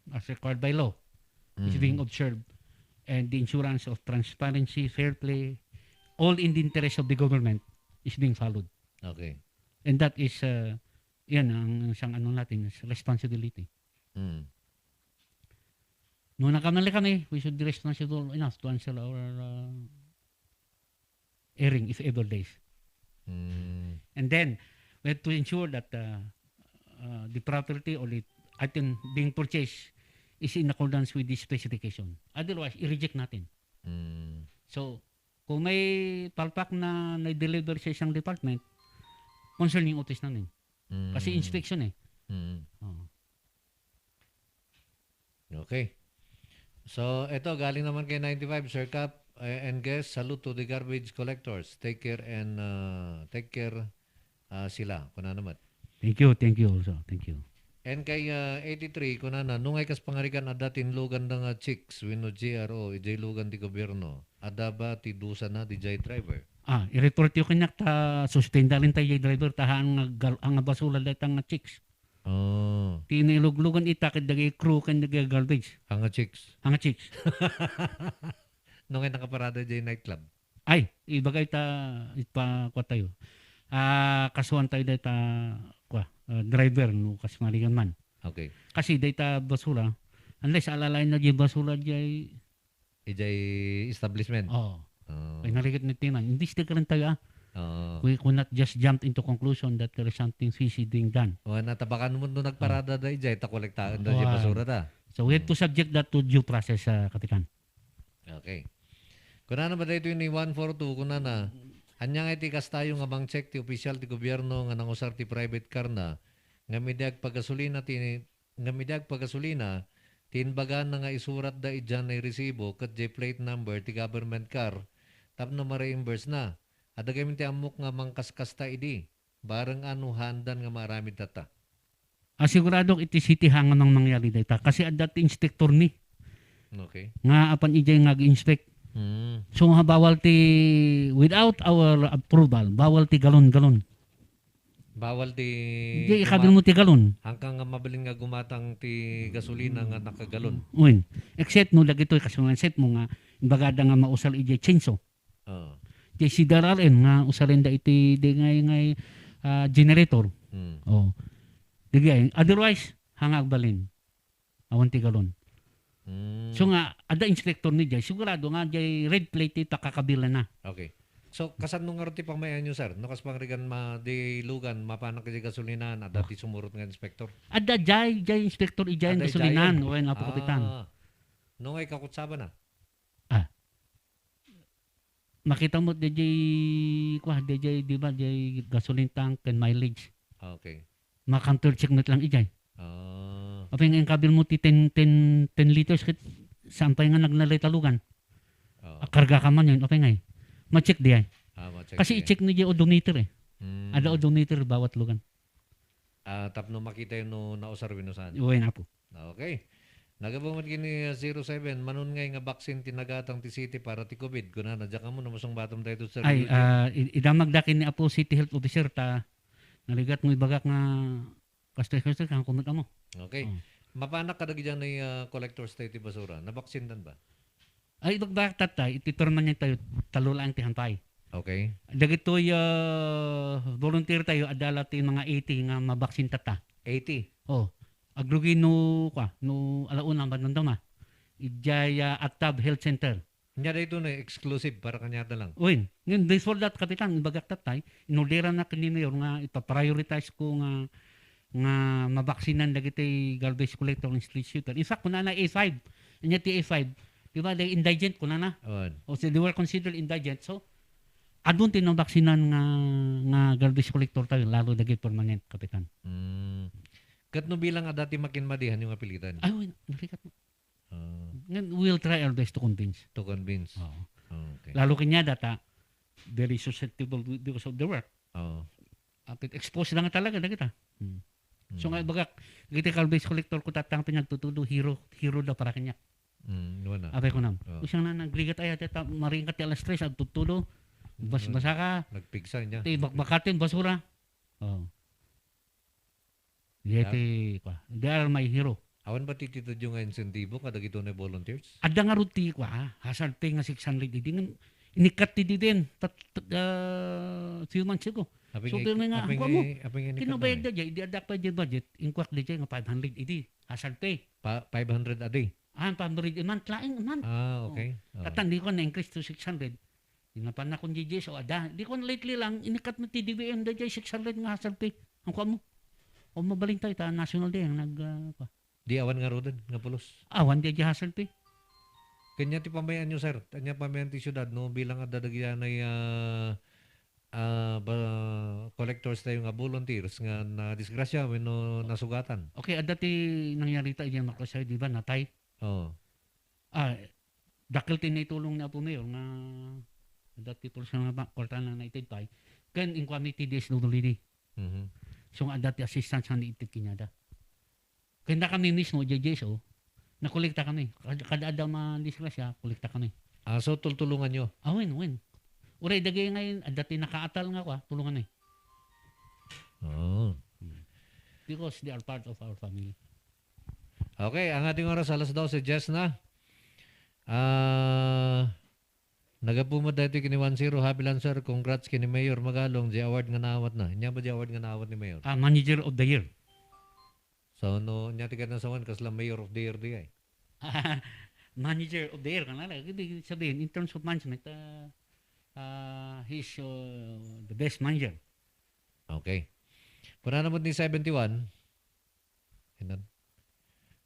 Speaker 11: as required by law is being observed and the insurance of transparency, fair play, all in the interest of the government is being followed.
Speaker 12: Okay.
Speaker 11: And that is yan ang isang natin, responsibility. Nung nakamali kami, we should be responsible enough to answer our airing if ever days. And then, we have to ensure that the property or the item being purchased is in accordance with the specification. Otherwise, i-reject natin. So, kung may palpak na na-deliver sa isang department, concerning office namin. Kasi inspection eh.
Speaker 12: Okay. So, ito, galing naman kay 95, Sir Cap and guest, salute to the garbage collectors. Take care and take care sila. Kuna naman.
Speaker 11: Thank you also. Thank you.
Speaker 12: And kay 83, kuna na, nung ay kas pangarikan ada tinlugan ng chicks, wino GRO, ijay lugan di gobyerno, ada ba ti dusa na di jay driver?
Speaker 11: I-report yung kanyak ta suspendalin tayo driver tahan ang basula datang nga chicks. Tiniluglugan itakid dagay crew kan dagay garbage.
Speaker 12: Ang chicks. Nung ay nakaparada jay nightclub.
Speaker 11: Ay, ibagay ta ipa tayo. Kasuhan tayo data driver no kasi maligan man.
Speaker 12: Okay.
Speaker 11: Kasi data basura unless alalay na jay basura jay
Speaker 12: establishment.
Speaker 11: Ay narigat ni tinan. Hindi sticker rin tayo We could not just jump into conclusion that there is something fishy being done.
Speaker 12: Natabakan mo nung nagparada da ijay, takolektaan da ijay basura da.
Speaker 11: So we have to subject that to due process, Katikan.
Speaker 12: Okay. Kuna na ba dito yung 142, kuna na, anyang itikas tayo nga bang check ti opisyal ti gobyerno nga nangusar ti private car na, nga midyag pagasolina, tinbagan na nga isurat da idyan na resibo kat jay plate number ti government car, tapno ma-reimburse na. Ada kami ti amok nga mangkaskas ta idi. Barang handan nga marami tata.
Speaker 11: Sigurado iti city hangan nang mangyari data. Kasi at that inspector ni.
Speaker 12: Okay.
Speaker 11: Nga apan ijay nag-inspect. So nga bawal ti, without our approval, bawal ti galon-galon.
Speaker 12: Bawal di
Speaker 11: Di ikabil mo ti galon.
Speaker 12: hanggang nga mabiling nga gumatang ti gasolina nga nakagalon.
Speaker 11: Uwin. Except no lagi ito kasungan set mo nga bagada nga mausal ije chinso.
Speaker 12: Oo.
Speaker 11: Di si dararin nga usalin da iti di ngay generator.
Speaker 12: Mm.
Speaker 11: Oh. Digay otherwise hangag balin. Awan ti galon.
Speaker 12: Mm.
Speaker 11: So nga ada inspector ni jay sigurado nga jay red plate ita kakabila na.
Speaker 12: Okay. So, kasan nung nga ti pamayan nyo, sir? No, kas pangrigan di lugan, mapanak kasi gasolinahan, at dati sumurot nga inspektor.
Speaker 11: Ada jay inspector ijay
Speaker 12: Ada
Speaker 11: gasolinan
Speaker 12: jayan.
Speaker 11: o nga po kapitan.
Speaker 12: No, ay kakutsaba na.
Speaker 11: Makita mo DJ di ba jay gasoline tank and mileage.
Speaker 12: Okay.
Speaker 11: Makantor check mo lang ijay.
Speaker 12: Ah.
Speaker 11: Apay nga kabil mo ti 10 liters kit sampay nga nagnalay talugan. Karga ka man yun, apay nga eh. Ma-check di ay.
Speaker 12: Ma-check
Speaker 11: Kasi
Speaker 12: di ay.
Speaker 11: i-check ni jay odometer eh.
Speaker 12: Mm.
Speaker 11: Ada odometer bawat lugan.
Speaker 12: Tapno makita yun no nausarwin no saan.
Speaker 11: Uy na po.
Speaker 12: Okay. Nagabamad kini 07, manon ngay nga vaccine tinagatang ti city para ti COVID. Kuna na dyan ka mo na masong batom tayo sir.
Speaker 11: Ay, idamag dakin ni Apo City Health Officer ta naligat mo ibagak nga kastos kang kumita mo.
Speaker 12: Okay. Mapanak ka dyan na collector state ti basura. Nabaksindan ba?
Speaker 11: Ay, ibagbak tatay, ititurman niya tayo, talulaan ti hantay.
Speaker 12: Okay.
Speaker 11: Dagitoy volunteer tayo, adala ti mga 80 nga mabaksin tata.
Speaker 12: 80?
Speaker 11: Oh. Agrugi no alauna ba nandang na? Ijaya Atab Health Center.
Speaker 12: Nya dito na exclusive para kanyata lang.
Speaker 11: Uy, ngayon, before that, kapitan, ibagak tatay, inordera na kini mayor nga ipaprioritize ko nga mabaksinan dagiti garbage collector ng street sweeper. In fact, kuna na A5, inya ti A5, diba, they indigent kuna na. O so they were considered indigent. So, adun tinang baksinan nga garbage collector tayo, lalo dagiti permanent, kapitan.
Speaker 12: Kat no bilang dati makinmadihan yung apilitan.
Speaker 11: Ay, uy, nafikat mo. We'll try our best to convince.
Speaker 12: To convince. Okay.
Speaker 11: Lalo kanya data, very susceptible because of the work. Expose lang talaga na kita. So nga bagak, kita garbage collector ko tatang pinagtutudo, hero daw para kanya. Apay ko nam. Usang na nagligat ay tata maringkat ti alas 3 at tutudo. Basa ka.
Speaker 12: Nagpigsa niya.
Speaker 11: Ti bakbakatin basura. Oh. Yeti kwa. They are my hero.
Speaker 12: Awan ba titito yung nga insentibo kada gito na volunteers?
Speaker 11: Ada nga ruti kwa. Hazard pay nga 600 din. Inikat ti din. Few months ago. So pero nga ako mo. Kinubayad da jay. Di adak pa jay budget. Inkwak di jay nga 500 idi. Hazard pay.
Speaker 12: 500 a day?
Speaker 11: 500 a month. Laing a month.
Speaker 12: Okay.
Speaker 11: Tatan di ko na-increase to 600. Dinapan na kong JJ. So ada. Di ko lately lang. Inikat mo ti DBM da jay 600 nga hazard pay. Ang kwa mo. O mabaling tayo ta National Day ang
Speaker 12: Di awan nga rodan nga pulos.
Speaker 11: Awan di hazard pay.
Speaker 12: Kanya ti pamayan nyo sir. Kanya pamayan ti syudad no bilang adadagyan ay collectors tayo nga volunteers nga na disgrasya no nasugatan.
Speaker 11: Okay, adati nangyari tayo diyan makasay di ba natay?
Speaker 12: Oo.
Speaker 11: Dakil tinitulong na po mayor nga adati po sa mga kwarta na naitay kan in committee DSWD. So adati assistance sa niitit kinyada. Kaya kami mismo JJSO nakolekta kami. Kada ada disgrasya, kolekta kami.
Speaker 12: So tultulungan nyo?
Speaker 11: Win. Uray dagay ngayon, adati nakaatal nga ko, tulungan eh. Because they are part of our family.
Speaker 12: Okay, ang ating oras alas 12, Jess na. Nagapumad dito kini 1-0, happy lang sir, congrats kini Mayor Magalong, di award nga naawat na. Inya ba di award nga naawat ni Mayor?
Speaker 11: Manager of the Year.
Speaker 12: So, no, niya tigat na sawan, kasla Mayor of the Year di ay.
Speaker 11: Manager of the Year, kanala. Ibig sabihin, in terms of management, he's the best manager.
Speaker 12: Okay. Puna naman ni 71,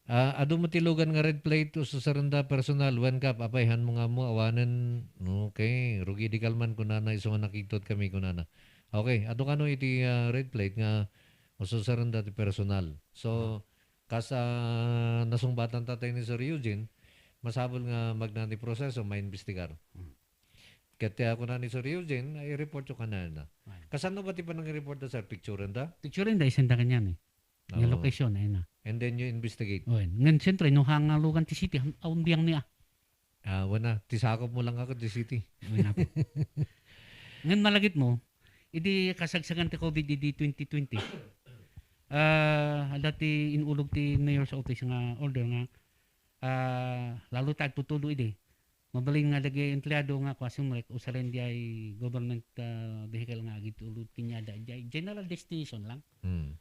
Speaker 12: ado mo tilugan nga red plate o susaranda personal, one cup, apayhan mo nga mo, awanan, okay, rugi di kalman kunana, iso nga nakitot kami kunana. Okay, ado ka no iti red plate nga, o susaranda ti personal. So, kasa nasungbatan tatay ni Sir Eugene, masabol nga magnani proseso, maimbestigar. Kaya ako na ni Sir Eugene, ay report yung kanana. Kasano ba ti pa nang report na sir? Picture da?
Speaker 11: Picture da, isenda kanyan eh. Yung location, ayun na.
Speaker 12: And then you investigate?
Speaker 11: Ngayon, siyempre, nung hangalugan ti city, aumbiyang niya.
Speaker 12: Wana, tisakop mo lang ako ti city.
Speaker 11: Ngayon malagit mo, Idi kasagsagan ti COVID idi 2020. Dati inulog ti mayor's office nga order nga lalo tag tutulo idi. Mabaling nga lagi empleyado nga kwa sumrek usarin di ay government vehicle nga agit ulod kinyada di general destination lang.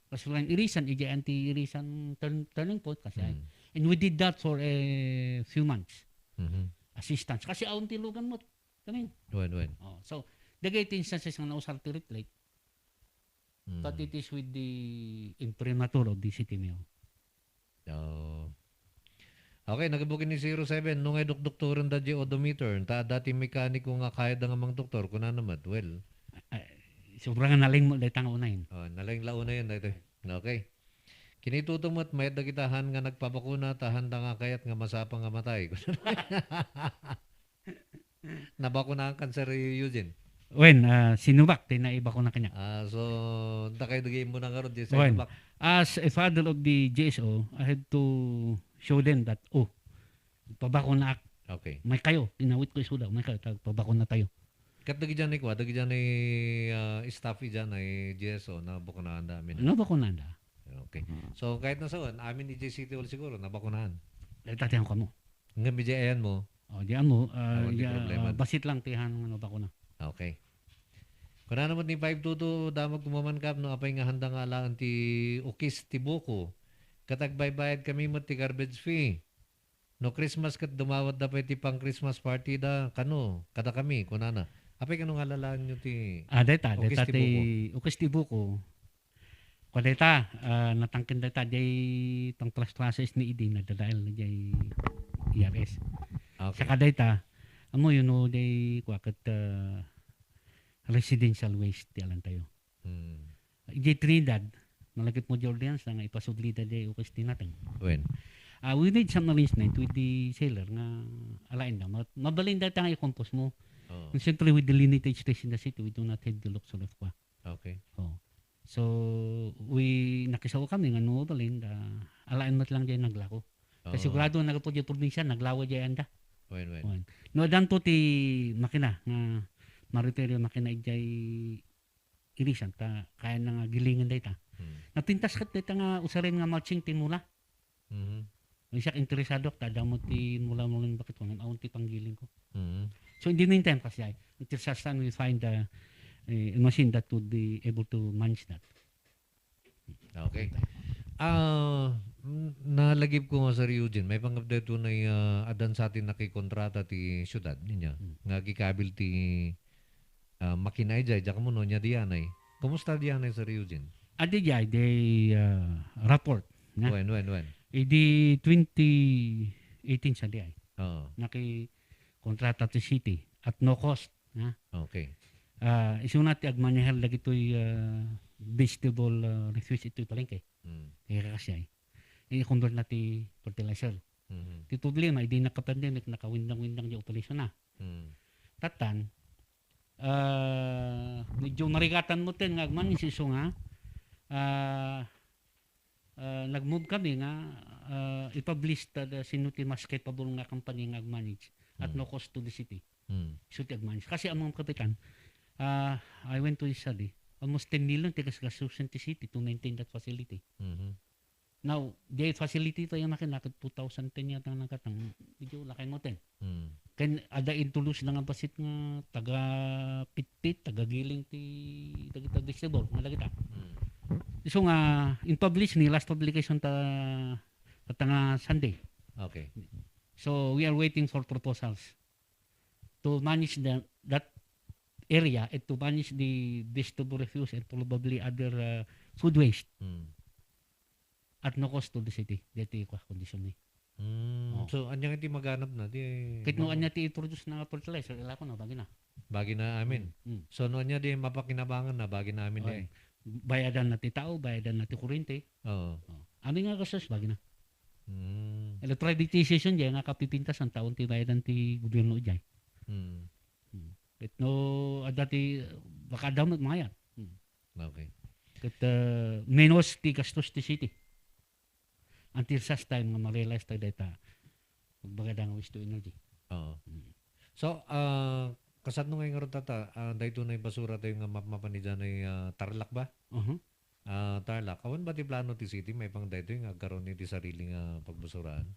Speaker 11: Kasi lang irisan iji anti-irisan turning point kasi ay. And we did that for a few months. Assistance kasi aun tilugan mo kanin.
Speaker 12: When?
Speaker 11: Oh, so dagay ti instances nga nausar ti replate. But it is with the imprimatur of the city mayor.
Speaker 12: Oh. Okay, nagabukin ni 07 nung ay doktoran da odometer ta dati mekaniko nga kaya da nga mang doktor kuna naman well
Speaker 11: Sobrang naling mo daytang unahin.
Speaker 12: nalang launa yan dito. Okay. Kinitutumot may dagitahan nga nagpabakuna tahan da nga kayat nga masapang nga matay. Nabakuna ang kanser Eugene.
Speaker 11: When sinubak ti naiba ko na kanya.
Speaker 12: So takay dagay mo na karon di
Speaker 11: When,
Speaker 12: sa
Speaker 11: as a father of the GSO, I had to show them that, pabakuna
Speaker 12: Okay.
Speaker 11: may kayo. Tinawit ko isuda, may kayo, pabakuna tayo.
Speaker 12: Kat dagi dyan ko, dagi dyan ay staffy dyan ay GSO na bakunahan namin.
Speaker 11: Nabakunahan da.
Speaker 12: Okay. So kahit na saan, amin ni JCT wala siguro nabakunahan.
Speaker 11: Tatihan ko mo.
Speaker 12: Nga medyo ayan mo.
Speaker 11: Diyan mo,
Speaker 12: hindi problema.
Speaker 11: basit lang tihan ng bakuna.
Speaker 12: Okay. Kung na naman ni 522 damag tumaman kap no apay nga handa nga alaan ti ukis ti buko. Katagbaybayad kami mo ti garbage fee. No Christmas kat dumawat da pa ti pang Christmas party da kano kada kami kunana. Apay kano nga lalaan nyo ti
Speaker 11: Deta
Speaker 12: ukis ti buko.
Speaker 11: ukis ti buko. Kwa deta natangkin deta jay tang trust ni idi na dadail na jay IRS.
Speaker 12: Okay.
Speaker 11: Saka deta amo yun no jay kwa kat residential waste ti alan tayo. Jay Trinidad malagit mo Jordan sa nga ipasudli da jay ukis ti natin.
Speaker 12: When?
Speaker 11: We need some arrangement with the seller nga alain na. Mabalin data nga i-compose mo. And simply with the limited space in the city, we do not have the luxury of kwa.
Speaker 12: Okay.
Speaker 11: So, we nakisaw kami nga no balin da alain mat lang dyan naglako. Kasi sigurado nga nagpo dyan probinsya, naglawa dyan anda.
Speaker 12: When?
Speaker 11: No, danto ti makina nga ma-repair yung makina ijay irisan ta kaya na nga gilingan data. Napintas kat data nga usarin nga marching tinula. Siya interesado ta damo ti mula-mula bakit ko aun ti panggiling ko. So in the meantime kasi ay until such time we find a machine that would be able to manage that.
Speaker 12: Okay. Nalagip ko nga sa Eugene, may pang-update to na adan sa atin nakikontrata ti syudad niya. Nga gikabil ti makinay jay, jaka mo no niya diyanay. Kumusta diyanay sa Eugene?
Speaker 11: Adi jay, they report. Na?
Speaker 12: When?
Speaker 11: Di 2018 sa di ay. Naki-kontrata to city at no cost. Na?
Speaker 12: Okay.
Speaker 11: Isunat ti agmanyahal lagi to'y vegetable refuse ito'y palengke. Kaya kasi ay. I-convert na ti fertilizer. Ti problema, hindi naka-pandemic, naka-windang-windang di operation na. Tatan, medyo marigatan mo tin nga agman isiso nga nag-move kami nga ipublish ta sino ti mas capable nga company nga ag-manage at no cost to the city. So ti ag-manage. Kasi among kapitan, I went to study. Almost 10 million tigas gasusin ti city to maintain that facility. Now, the facility to yung nakinakit 2010 yata nakatang. Medyo lakay mo ten. Kan ada intulus na nga basit nga taga pitpit, taga giling ti taga distributor nga lagi ta. So nga in publish ni last publication ta nga Sunday.
Speaker 12: Okay.
Speaker 11: So we are waiting for proposals to manage that area and to manage the vegetable refuse and probably other food waste. At no cost to the city. Dito yung condition ni.
Speaker 12: So, anyang iti maganap na?
Speaker 11: Kahit no anya ti introduce na fertilizer, ila ko na, bagi na.
Speaker 12: Bagi na amin. So, no anya di mapakinabangan na, bagi na amin
Speaker 11: okay. Bayadan na ti tao, bayadan na ti kurente. Ano nga kasas, bagi na. Electrification dyan, nga kapipintas ang taon ti bayadan ti gobyerno dyan. Kahit no, dati, baka damot mga yan.
Speaker 12: Okay.
Speaker 11: Kahit menos ti gastos ti city. Until such time nga ma-realize tayo data magbaga nga waste to energy.
Speaker 12: So, kasad nung ngayon tata, dahito na yung basura tayo nga mapmapan ni dyan ay Tarlac ba? Tarlac. Awan ba ti plano ti city? May pang dahito yung agkaroon ni ti sariling pagbasuraan.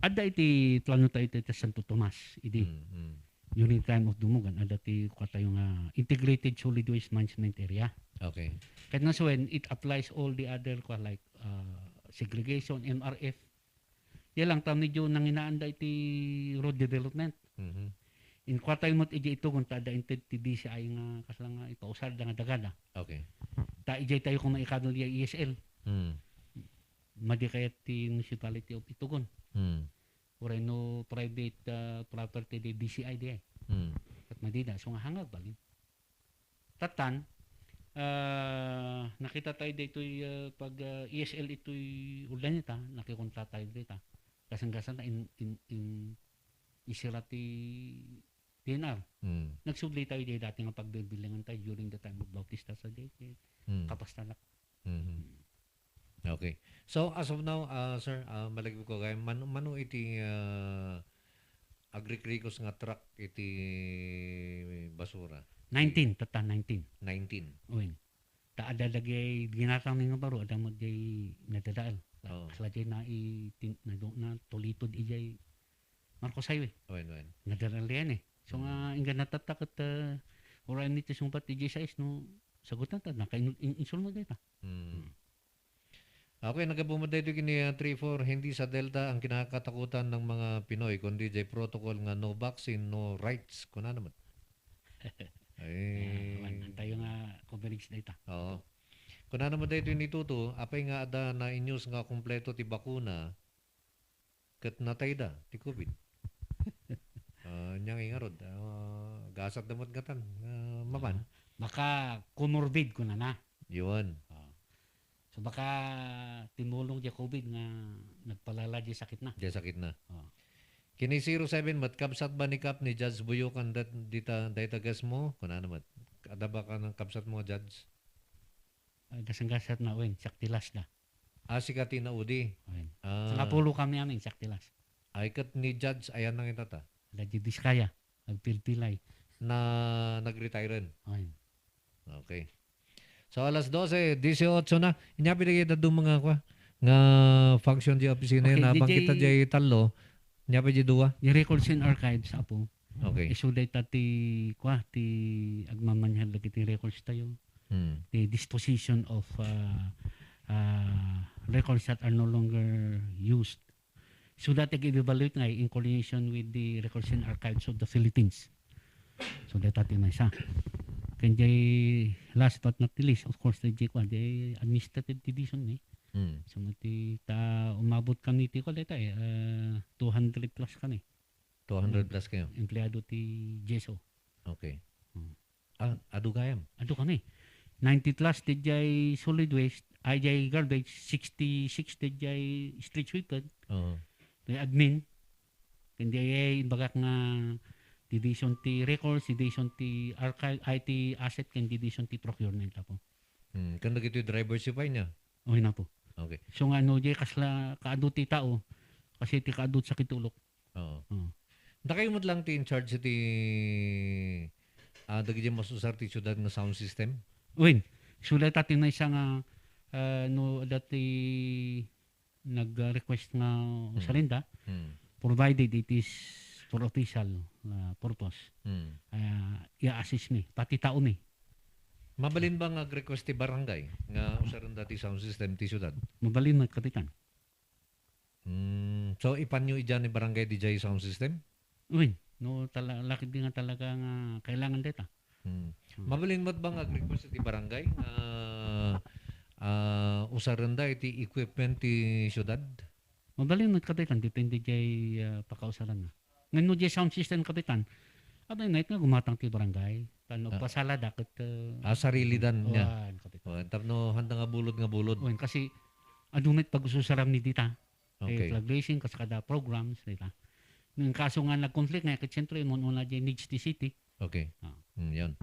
Speaker 11: Ada iti plano tayo iti Santo Tomas. Idi. During time of Dumugan, ada ti kwa tayo nga integrated solid waste management area.
Speaker 12: Okay.
Speaker 11: Kahit nga so when it applies all the other kwa like segregation, MRF. Yan lang tam ni Jo nang inaanda iti road development. In kwa tayo mo't iti ito kung tada inted ti DCI nga kaslang nga ipausad nga dagada.
Speaker 12: Okay.
Speaker 11: Ta ijay tayo kung maikado niya ESL. Madi kaya ti municipality of Itugon. Or no private property di DCI di at madida. So nga hangag balin. Tatan, nakita tayo dito pag ESL ito'y ulan nita, nakikonta tayo dito. Kasang-kasang na in isira ti DNR. Nagsubli tayo dito dati nga pagbibilangan tayo during the time of Bautista sa dito. Kapastalak.
Speaker 12: Okay. So as of now, sir, malagi ko kay mano iti agrikrikos nga truck iti basura.
Speaker 11: 19, tata 19.
Speaker 12: 19.
Speaker 11: Uwin. Ta ada lagi ginatang nga baro ada mo jay nadadaal. Kasla jay na tulitod ijay Marcos Highway.
Speaker 12: Uwin.
Speaker 11: Nadadaal yan So nga inga natatakot oray nito sumpat ijay size no sagutan ta naka-insul mo dito.
Speaker 12: Okay, nagabumaday ito kini 3-4, hindi sa Delta ang kinakatakutan ng mga Pinoy, kundi jay protocol nga no vaccine, no rights. Kuna naman.
Speaker 11: Tayo nga coverage data.
Speaker 12: Oo. Kuna naman dito yung nituto, apay nga ada na inyus nga kompleto ti bakuna, kat natay da, ti COVID. Nyang ingarod, gasat damot gatan, maman.
Speaker 11: Baka comorbid ko na.
Speaker 12: Yun.
Speaker 11: So baka timulong di COVID nga nagpalala di sakit na.
Speaker 12: Di sakit na. Kini 07 mat kapsat ba ni Kap ni Judge Buyokan dita gas mo? Kuna naman. Ada ba ka ng kapsat mo, Judge?
Speaker 11: Gasang-gasat na wen, saktilas na.
Speaker 12: Sikati na udi.
Speaker 11: Sa kapulo kami amin, saktilas.
Speaker 12: Ay kat ni Judge ayan nang itata.
Speaker 11: Lagi diskaya, nagpilpilay.
Speaker 12: Na nag-retire rin. Okay. So alas 12:18 na. Inya pinagay da mga kwa nga function di opisina
Speaker 11: Okay,
Speaker 12: na habang
Speaker 11: DJ
Speaker 12: kita jay talo. Inya pa di duwa.
Speaker 11: Yung records and archives apo.
Speaker 12: Okay.
Speaker 11: Isuday ti agmamanhal lagi ti records tayo. The disposition of records that are no longer used. So that i-evaluate nga in coordination with the records and archives of the Philippines. So that na isa. Kanjay last but not least, of course, the administrative division So mati ta umabot kami ti ko dito 200 plus kami.
Speaker 12: 200 plus kayo.
Speaker 11: Empleyado ti JESO.
Speaker 12: Okay. Adu gayam.
Speaker 11: Adu kami. 90 plus ti jay solid waste, ay jay garbage, 66 ti jay street sweeper. May admin. Kanjay bagak nga division ti records, division ti archive, IT asset, kan division ti procurement po.
Speaker 12: Kanda gito yung diversify niya?
Speaker 11: Okay na po.
Speaker 12: Okay.
Speaker 11: So nga no, jay kasla kaadot ti tao, kasi ti kaadot sa kitulok.
Speaker 12: Oo. Nakayumot lang ti in charge ti dagi dyan masusar ti syudad nga sound system?
Speaker 11: Win, sulat tatin na isa nga no dati nag-request nga usalinda, provided it is for official purpose. I-assist me, pati tao me.
Speaker 12: Mabalin ba nga request ti barangay nga usaran dati sound system ti syudad?
Speaker 11: Mabalin na kapitan.
Speaker 12: So ipanyo idyan ni barangay DJ sound system?
Speaker 11: Uy, no laki din nga talaga nga kailangan data.
Speaker 12: Mabalin mo ba nga request ti barangay nga usaran da iti equipment ti syudad?
Speaker 11: Mabalin na kapitan, depende jay pakausaran na. Ngayon no jay sound system kapitan, abay night nga gumatang ti barangay. Tano pasala daket
Speaker 12: sarili dan niya. Tapno handa nga bulod.
Speaker 11: Kasi adunit pag ususaram ni dita.
Speaker 12: Okay.
Speaker 11: Flag raising kasi kada programs dita. Nung kaso nga nag-conflict nga siyempre mo na dyan needs the city.
Speaker 12: Okay. Yan.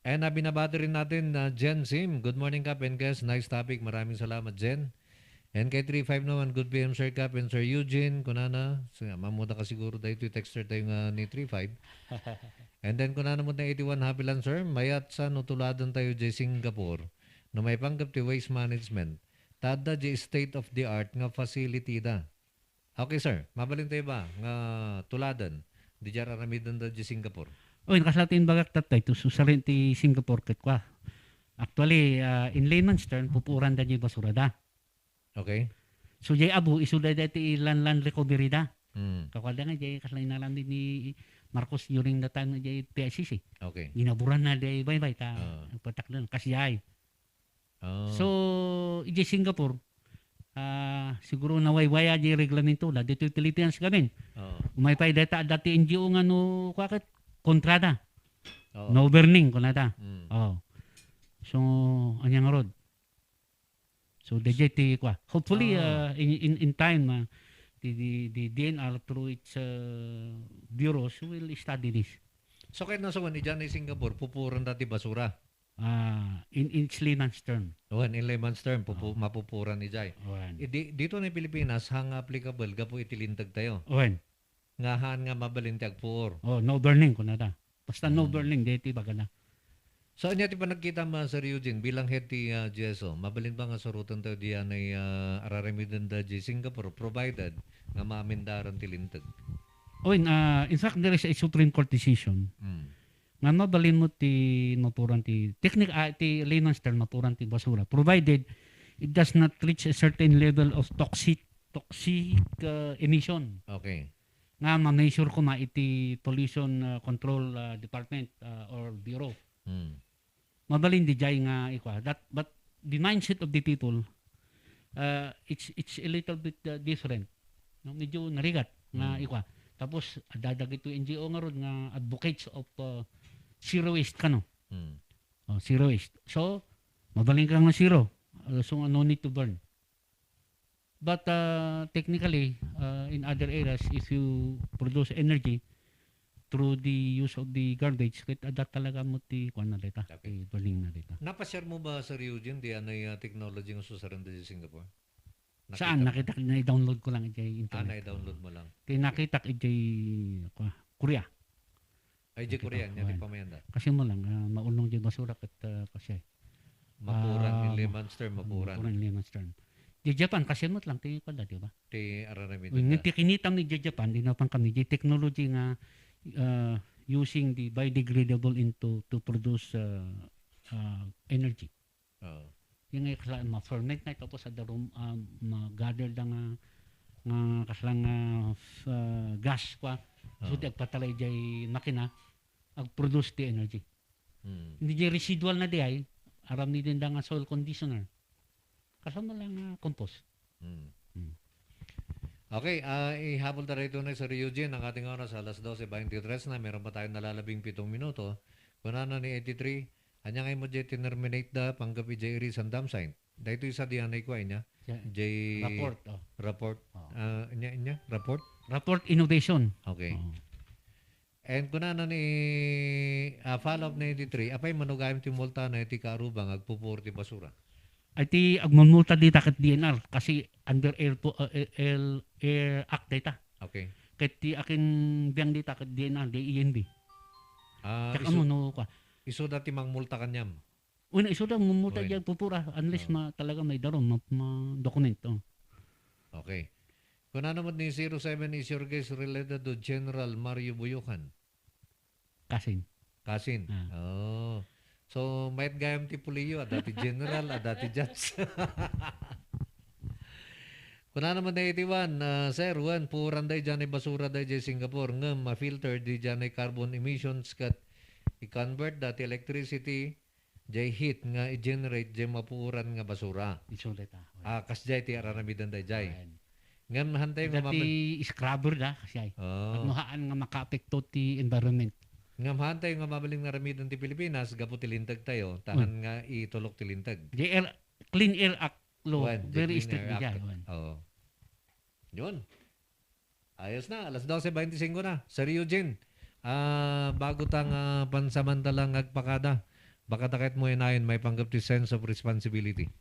Speaker 12: And binabati rin natin Jen Sim. Good morning Kap and guys. Nice topic. Maraming salamat Jen. NK35 naman, good PM Sir Cap and Sir Eugene, kunana. So, mamuta ka siguro dahil ito texter tayo nga ni 35. And then kunana mo na 81 happy lang sir, mayat sa nutuladan tayo di Singapore na may panggap ti waste management. Tada di state of the art nga facility da. Okay sir, mabalin tayo ba nga tuladan di jara ramidan da di Singapore?
Speaker 11: O, nakaslatin bagak tatay, to susarin ti Singapore kat kwa. Actually, in layman's term, pupuran da di basura da.
Speaker 12: Okay.
Speaker 11: So, jay abu, isuda da ti land recovery da.
Speaker 12: Mm.
Speaker 11: Kakwada nga, jay kaslain na lang din ni Marcos during the time na jay PICC.
Speaker 12: Okay.
Speaker 11: Ginaburan na jay bay-bay ta. Patak doon, kasi ay. So, jay Singapore, siguro nawaywaya jay reglamento la. Dito yung Philippines kami. Umaypay dati NGO nga no, kwakit, kontrada. No burning, kunada. So, anyang road. So the JT kwa. Hopefully in time the DNR through its bureaus will study this.
Speaker 12: So kahit nasa ni dyan ay Singapore, pupuran dati basura.
Speaker 11: In its layman's term.
Speaker 12: In layman's term, mapupuran ni Jai. Dito na Pilipinas, hang applicable, gapo itilintag tayo. Ngahan nga mabalintag puor.
Speaker 11: No burning kunada. Basta no burning, dito bagala.
Speaker 12: So, anya ti pa nagkita ma Sir Eugene bilang head ti GSO, mabalin ba nga surutan tayo diyan ay araramidan da di Singapore provided nga maamindaran ti lintag?
Speaker 11: In fact, there is a Supreme Court decision nga mabalin mo ti mapuran ti ti layman's term mapuran ti basura provided it does not reach a certain level of toxic emission.
Speaker 12: Okay.
Speaker 11: Nga ma-measure ko iti pollution control department or bureau. Mabalin di jay nga ikwa. But the mindset of the people, it's a little bit different. No? Medyo narigat nga ikwa. Tapos dadag ito NGO nga ron nga advocates of zero waste ka no. Zero waste. So mabalin kang na zero. So no need to burn. But technically in other areas, if you produce energy through the use of the garbage, adat talaga mo ti kuan na data, burning na data.
Speaker 12: Napashare mo ba Sir Eugene di anay technology ng susaran di Singapore?
Speaker 11: Saan? Nakita na-download ko lang iti internet.
Speaker 12: Na-download mo lang.
Speaker 11: Nakita iti Korea.
Speaker 12: Ay di Korea, niya di pamayanda.
Speaker 11: Kasi mo lang, maulong di basura kat kasi.
Speaker 12: Mapuran in layman's term, mapuran.
Speaker 11: Mapuran in layman's term. Di Japan, kasi mo lang, tingin ko da, di ba?
Speaker 12: Ti araramid.
Speaker 11: Niti kinitam ni Japan, di na pang kami, di technology nga using the biodegradable to produce energy. Yung kaslang ma-ferment na tapos sa darum ma-gather na nga kaslang gas kwa. So di agpatalay jay makina ag-produce the energy. Hindi jay residual na di ay aram ni din da nga soil conditioner. Kasama lang compost.
Speaker 12: Okay, ihabol na rito na Sir Eugene ang ating oras alas 12:23 na. Meron pa tayong nalalabing 7 minuto. Kunana ni 83, anya ngay mo jay tinerminate da panggapi jay iri sa dam sign. Dahito isa diyanay ko ay niya. Jay
Speaker 11: Rapport.
Speaker 12: Rapport. Inya? Rapport?
Speaker 11: Rapport innovation.
Speaker 12: Okay. And kunana ni follow-up na 83, apay manugayam ti multa na iti kaarubang agpupur ti basura.
Speaker 11: Ay ti agmumulta dita kat DNR kasi under Air Act data.
Speaker 12: Okay.
Speaker 11: Kat ti akin biyang dita kat DNR, di ENB. Tsaka mo no ka.
Speaker 12: Iso dati mang multa kanyam.
Speaker 11: Una iso da mumulta diyan pupura unless talaga may daron dokumento.
Speaker 12: Okay. Kunana mo ni 07 is your case related to General Mario Buyukan.
Speaker 11: Kasin.
Speaker 12: Oh. So, may gayam ti puliyo, adati general, adati judge. Kuna naman na 81, sir, puran day dyan ay basura day dyan Singapore, ngam, ma-filter di dyan ay carbon emissions kat i-convert dati electricity, jay heat nga i-generate jay mapuran nga basura. Kas jay ti aranamidan day jay. Ngam, hantay nga
Speaker 11: dati scrubber da, kasi ay. At nuhaan nga maka-apekto ti environment.
Speaker 12: Ngam hantay nga mabaling naramidan ti Pilipinas, gapo tilintag tayo, tahan nga itulok tilintag.
Speaker 11: Clean Air Act law, very strict niya.
Speaker 12: Yun. Ayos na, alas 12:25 na. Sir Eugene, bago tang pansamantalang agpakada, baka takit mo inayon may panggap ti sense of responsibility.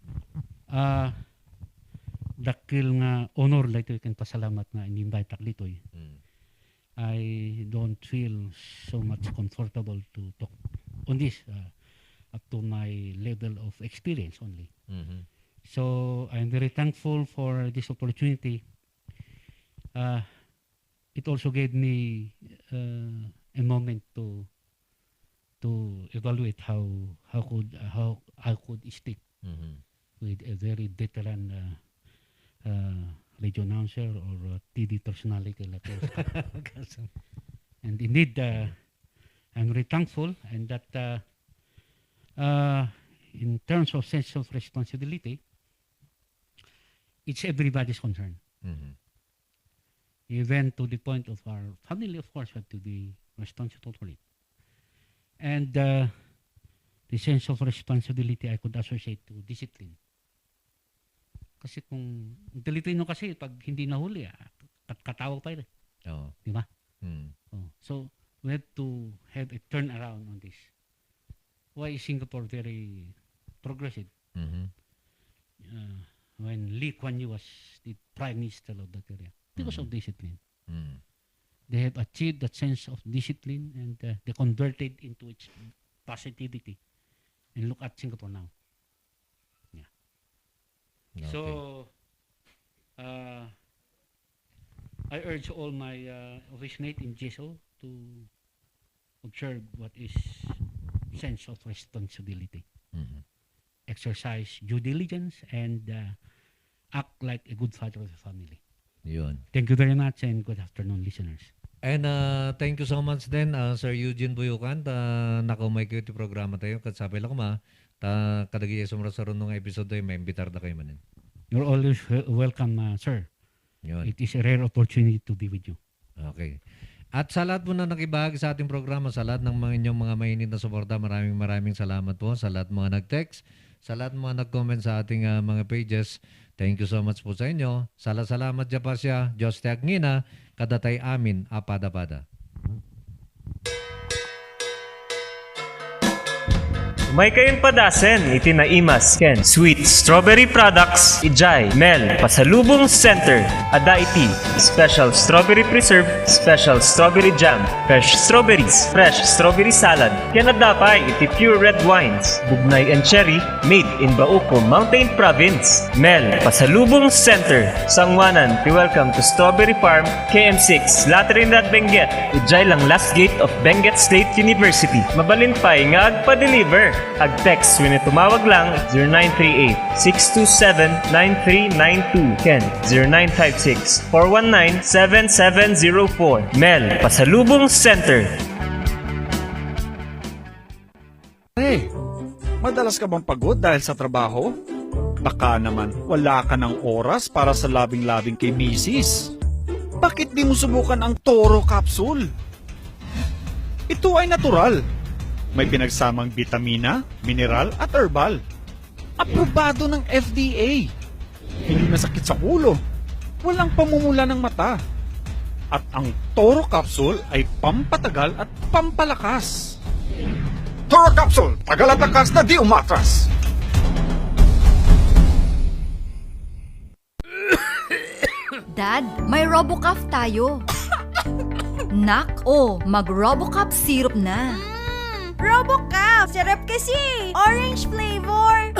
Speaker 11: dakil nga honor lang ito ikan pasalamat nga in-invite ak dito. I don't feel so much comfortable to talk on this up to my level of experience only. So I'm very thankful for this opportunity. It also gave me a moment to evaluate how I could stick with a very veteran radio announcer or TV personality like this. And indeed, I'm very thankful, and that in terms of sense of responsibility, it's everybody's concern. Even to the point of our family, of course, have to be responsible for it. And the sense of responsibility I could associate to discipline. Kasi kung dilitrino kasi pag hindi nahuli, katawag pa rin.
Speaker 12: Oo.
Speaker 11: Di ba? So we have to have a turnaround on this. Why is Singapore very progressive? When Lee Kuan Yew was the prime minister of that area, because of discipline. They have achieved that sense of discipline, and they converted into its positivity. And look at Singapore now. Yeah.
Speaker 12: Okay.
Speaker 11: So I urge all my office mates in GSO to observe what is sense of responsibility. Exercise due diligence and act like a good father of the family.
Speaker 12: Yun.
Speaker 11: Thank you very much and good afternoon, listeners.
Speaker 12: And thank you so much din, Sir Eugene Buyukan. Nakamay kayo ti programa tayo. Katsapay lang kuma. Kadagi sumra sa runong episode tayo, may imbitar na kayo manin.
Speaker 11: You're always welcome, sir.
Speaker 12: Yun.
Speaker 11: It is a rare opportunity to be with you.
Speaker 12: Okay. At sa lahat po na nakibahagi sa ating programa, sa lahat ng mga inyong mga mainit na suporta, maraming salamat po. Sa lahat mga nag-text, sa lahat mga nag-comment sa ating mga pages, thank you so much po sa inyo. Salamat dyan pa siya. Diyos te agngina, kadatay amin, apada-pada.
Speaker 1: May kayong padasen, itinaimas, Ken. Sweet Strawberry Products, Ijay, Mel, Pasalubong Center, Adaiti, Special Strawberry Preserve, Special Strawberry Jam, Fresh Strawberries, Fresh Strawberry Salad, Kenadapay, iti Pure Red Wines, Bugnay and Cherry, made in Bauco, Mountain Province, Mel, Pasalubong Center, Sangwanan, welcome to Strawberry Farm, KM6, Latrinidad, Benguet, Ijay lang last gate of Benguet State University. Mabalin pa'y nga agpa-deliver. Ag-text when tumawag lang 0938-627-9392. Ken 0956-419-7704. Mel, Pasalubong Center.
Speaker 2: Hey, madalas ka bang pagod dahil sa trabaho? Baka naman wala ka ng oras para sa labing-labing kay Mrs. Bakit di mo subukan ang Toro Capsule? Ito ay natural. May pinagsamang bitamina, mineral at herbal. Aprobado ng FDA. Hindi masakit sa ulo. Walang pamumula ng mata. At ang Toro Capsule ay pampatagal at pampalakas.
Speaker 3: Toro Capsule, tagal at lakas na di umatras.
Speaker 4: Dad, may RoboCaf tayo. Nak, mag-RoboCaf syrup na.
Speaker 5: RoboCaf! Sarap kasi! Orange flavor!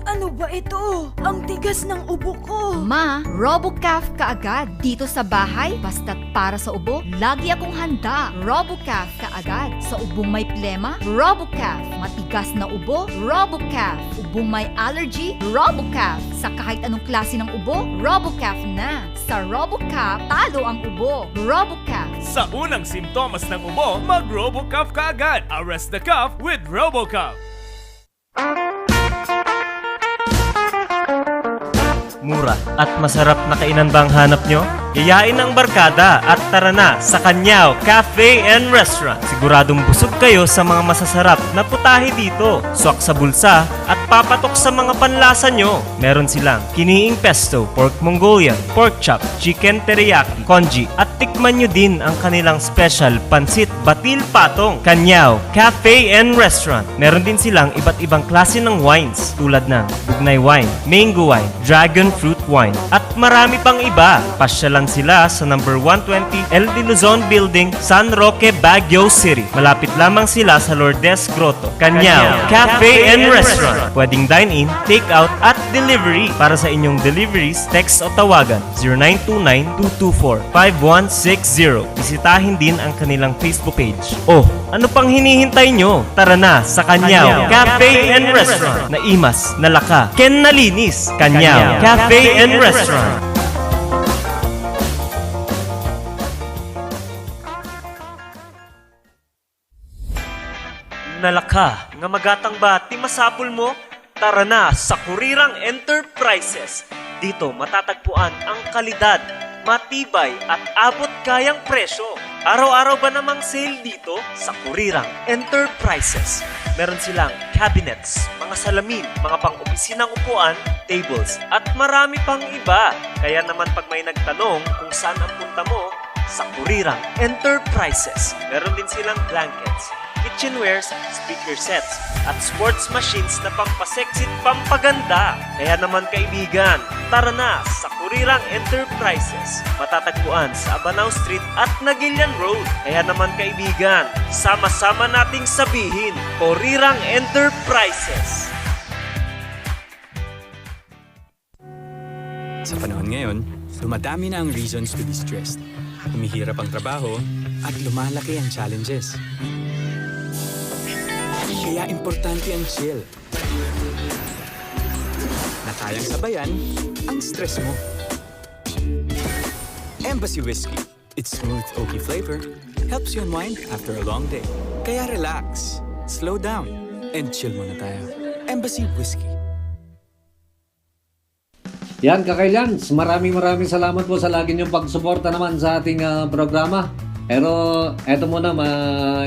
Speaker 5: Ano ba ito? Ang tigas ng ubo ko.
Speaker 4: Ma, RoboCaf kaagad. Dito sa bahay, basta't para sa ubo, lagi akong handa. RoboCaf kaagad. Sa ubong may plema, RoboCaf. Matigas na ubo, RoboCaf. Ubong may allergy, RoboCaf. Sa kahit anong klase ng ubo, RoboCaf na. Sa RoboCaf, talo ang ubo. RoboCaf.
Speaker 6: Sa unang simptomas ng ubo, mag-RoboCaf ka agad. Arrest the cough with RoboCaf.
Speaker 1: Mura at masarap na kainan ba ang hanap nyo? Yayain ang barkada at tara na sa Kanyao Cafe and Restaurant. Siguradong busog kayo sa mga masasarap na putahe dito. Swak sa bulsa at papatok sa mga panlasa nyo. Meron silang kiniing pesto, pork Mongolian, pork chop, chicken teriyaki, congee at tikman nyo din ang kanilang special pansit batil patong. Kanyao Cafe and Restaurant. Meron din silang iba't ibang klase ng wines tulad ng bugnay wine, mango wine, dragon fruit wine at marami pang iba. Pasyalan sila sa number 120 El de Luzon Building, San Roque, Baguio City. Malapit lamang sila sa Lourdes Grotto. Kanyao Cafe and Restaurant. Pwedeng dine-in, take-out at delivery. Para sa inyong deliveries, text o tawagan 0929-224-5160. Bisitahin din ang kanilang Facebook page. Oh, ano pang hinihintay nyo? Tara na sa Kanyao Cafe and Restaurant. Na imas, nalaka, ken nalinis. Kanyao Cafe and Restaurant. Nalaka, nga magatang ba ti masapul mo? Tara na sa Kurirang Enterprises. Dito matatagpuan ang kalidad, matibay at abot kayang presyo. Araw-araw ba namang sale dito sa Kurirang Enterprises? Meron silang cabinets, mga salamin, mga pang-opisinang upuan, tables, at marami pang iba. Kaya naman pag may nagtanong kung saan ang punta mo, sa Kurirang Enterprises. Meron din silang blankets, kitchenwares, speaker sets, at sports machines na pampaseksit pampaganda. Kaya naman kaibigan, tara na sa Kurirang Enterprises. Matatagpuan sa Abanao Street at Nagilian Road. Kaya naman kaibigan, sama-sama nating sabihin, Kurirang Enterprises.
Speaker 7: Sa panahon ngayon, dumadami na ang reasons to be stressed. Humihirap ang trabaho at lumalaki ang challenges. Kaya importante ang chill. Na kayang sabayan ang stress mo. Embassy Whiskey. Its smooth, oaky flavor helps you unwind after a long day. Kaya relax, slow down, and chill muna tayo. Embassy Whiskey.
Speaker 8: Yan, Kakailans, maraming salamat po sa lagi niyong pagsuporta naman sa ating programa. Pero eto muna,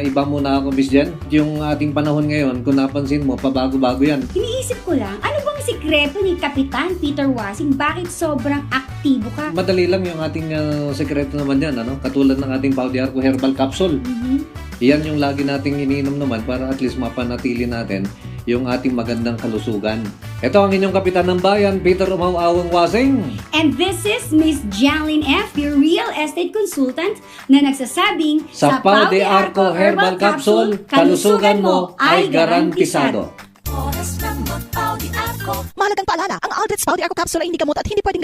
Speaker 8: iba muna ako, Miss Jen. Yung ating panahon ngayon, kung napansin mo, pabago-bago yan.
Speaker 9: Iniisip ko lang, ano bang sikreto ni Kapitan Peter Wasing? Bakit sobrang aktibo ka?
Speaker 8: Madali lang yung ating sekreto naman yan, ano? Katulad ng ating Pau de Arco Herbal Capsule. Yan yung lagi nating iniinom naman para at least mapanatili natin yung ating magandang kalusugan. Ito ang inyong kapitan ng bayan, Peter Umawawang Wasing.
Speaker 9: And this is Miss Janlyn F., your real estate consultant, na nagsasabing,
Speaker 8: Sa Pau de Arco Herbal Capsule, kalusugan mo ay garantisado.
Speaker 10: Mahalagang paalala, ang Aldrich Pau de Arco Capsule ay hindi gamot at hindi pwedeng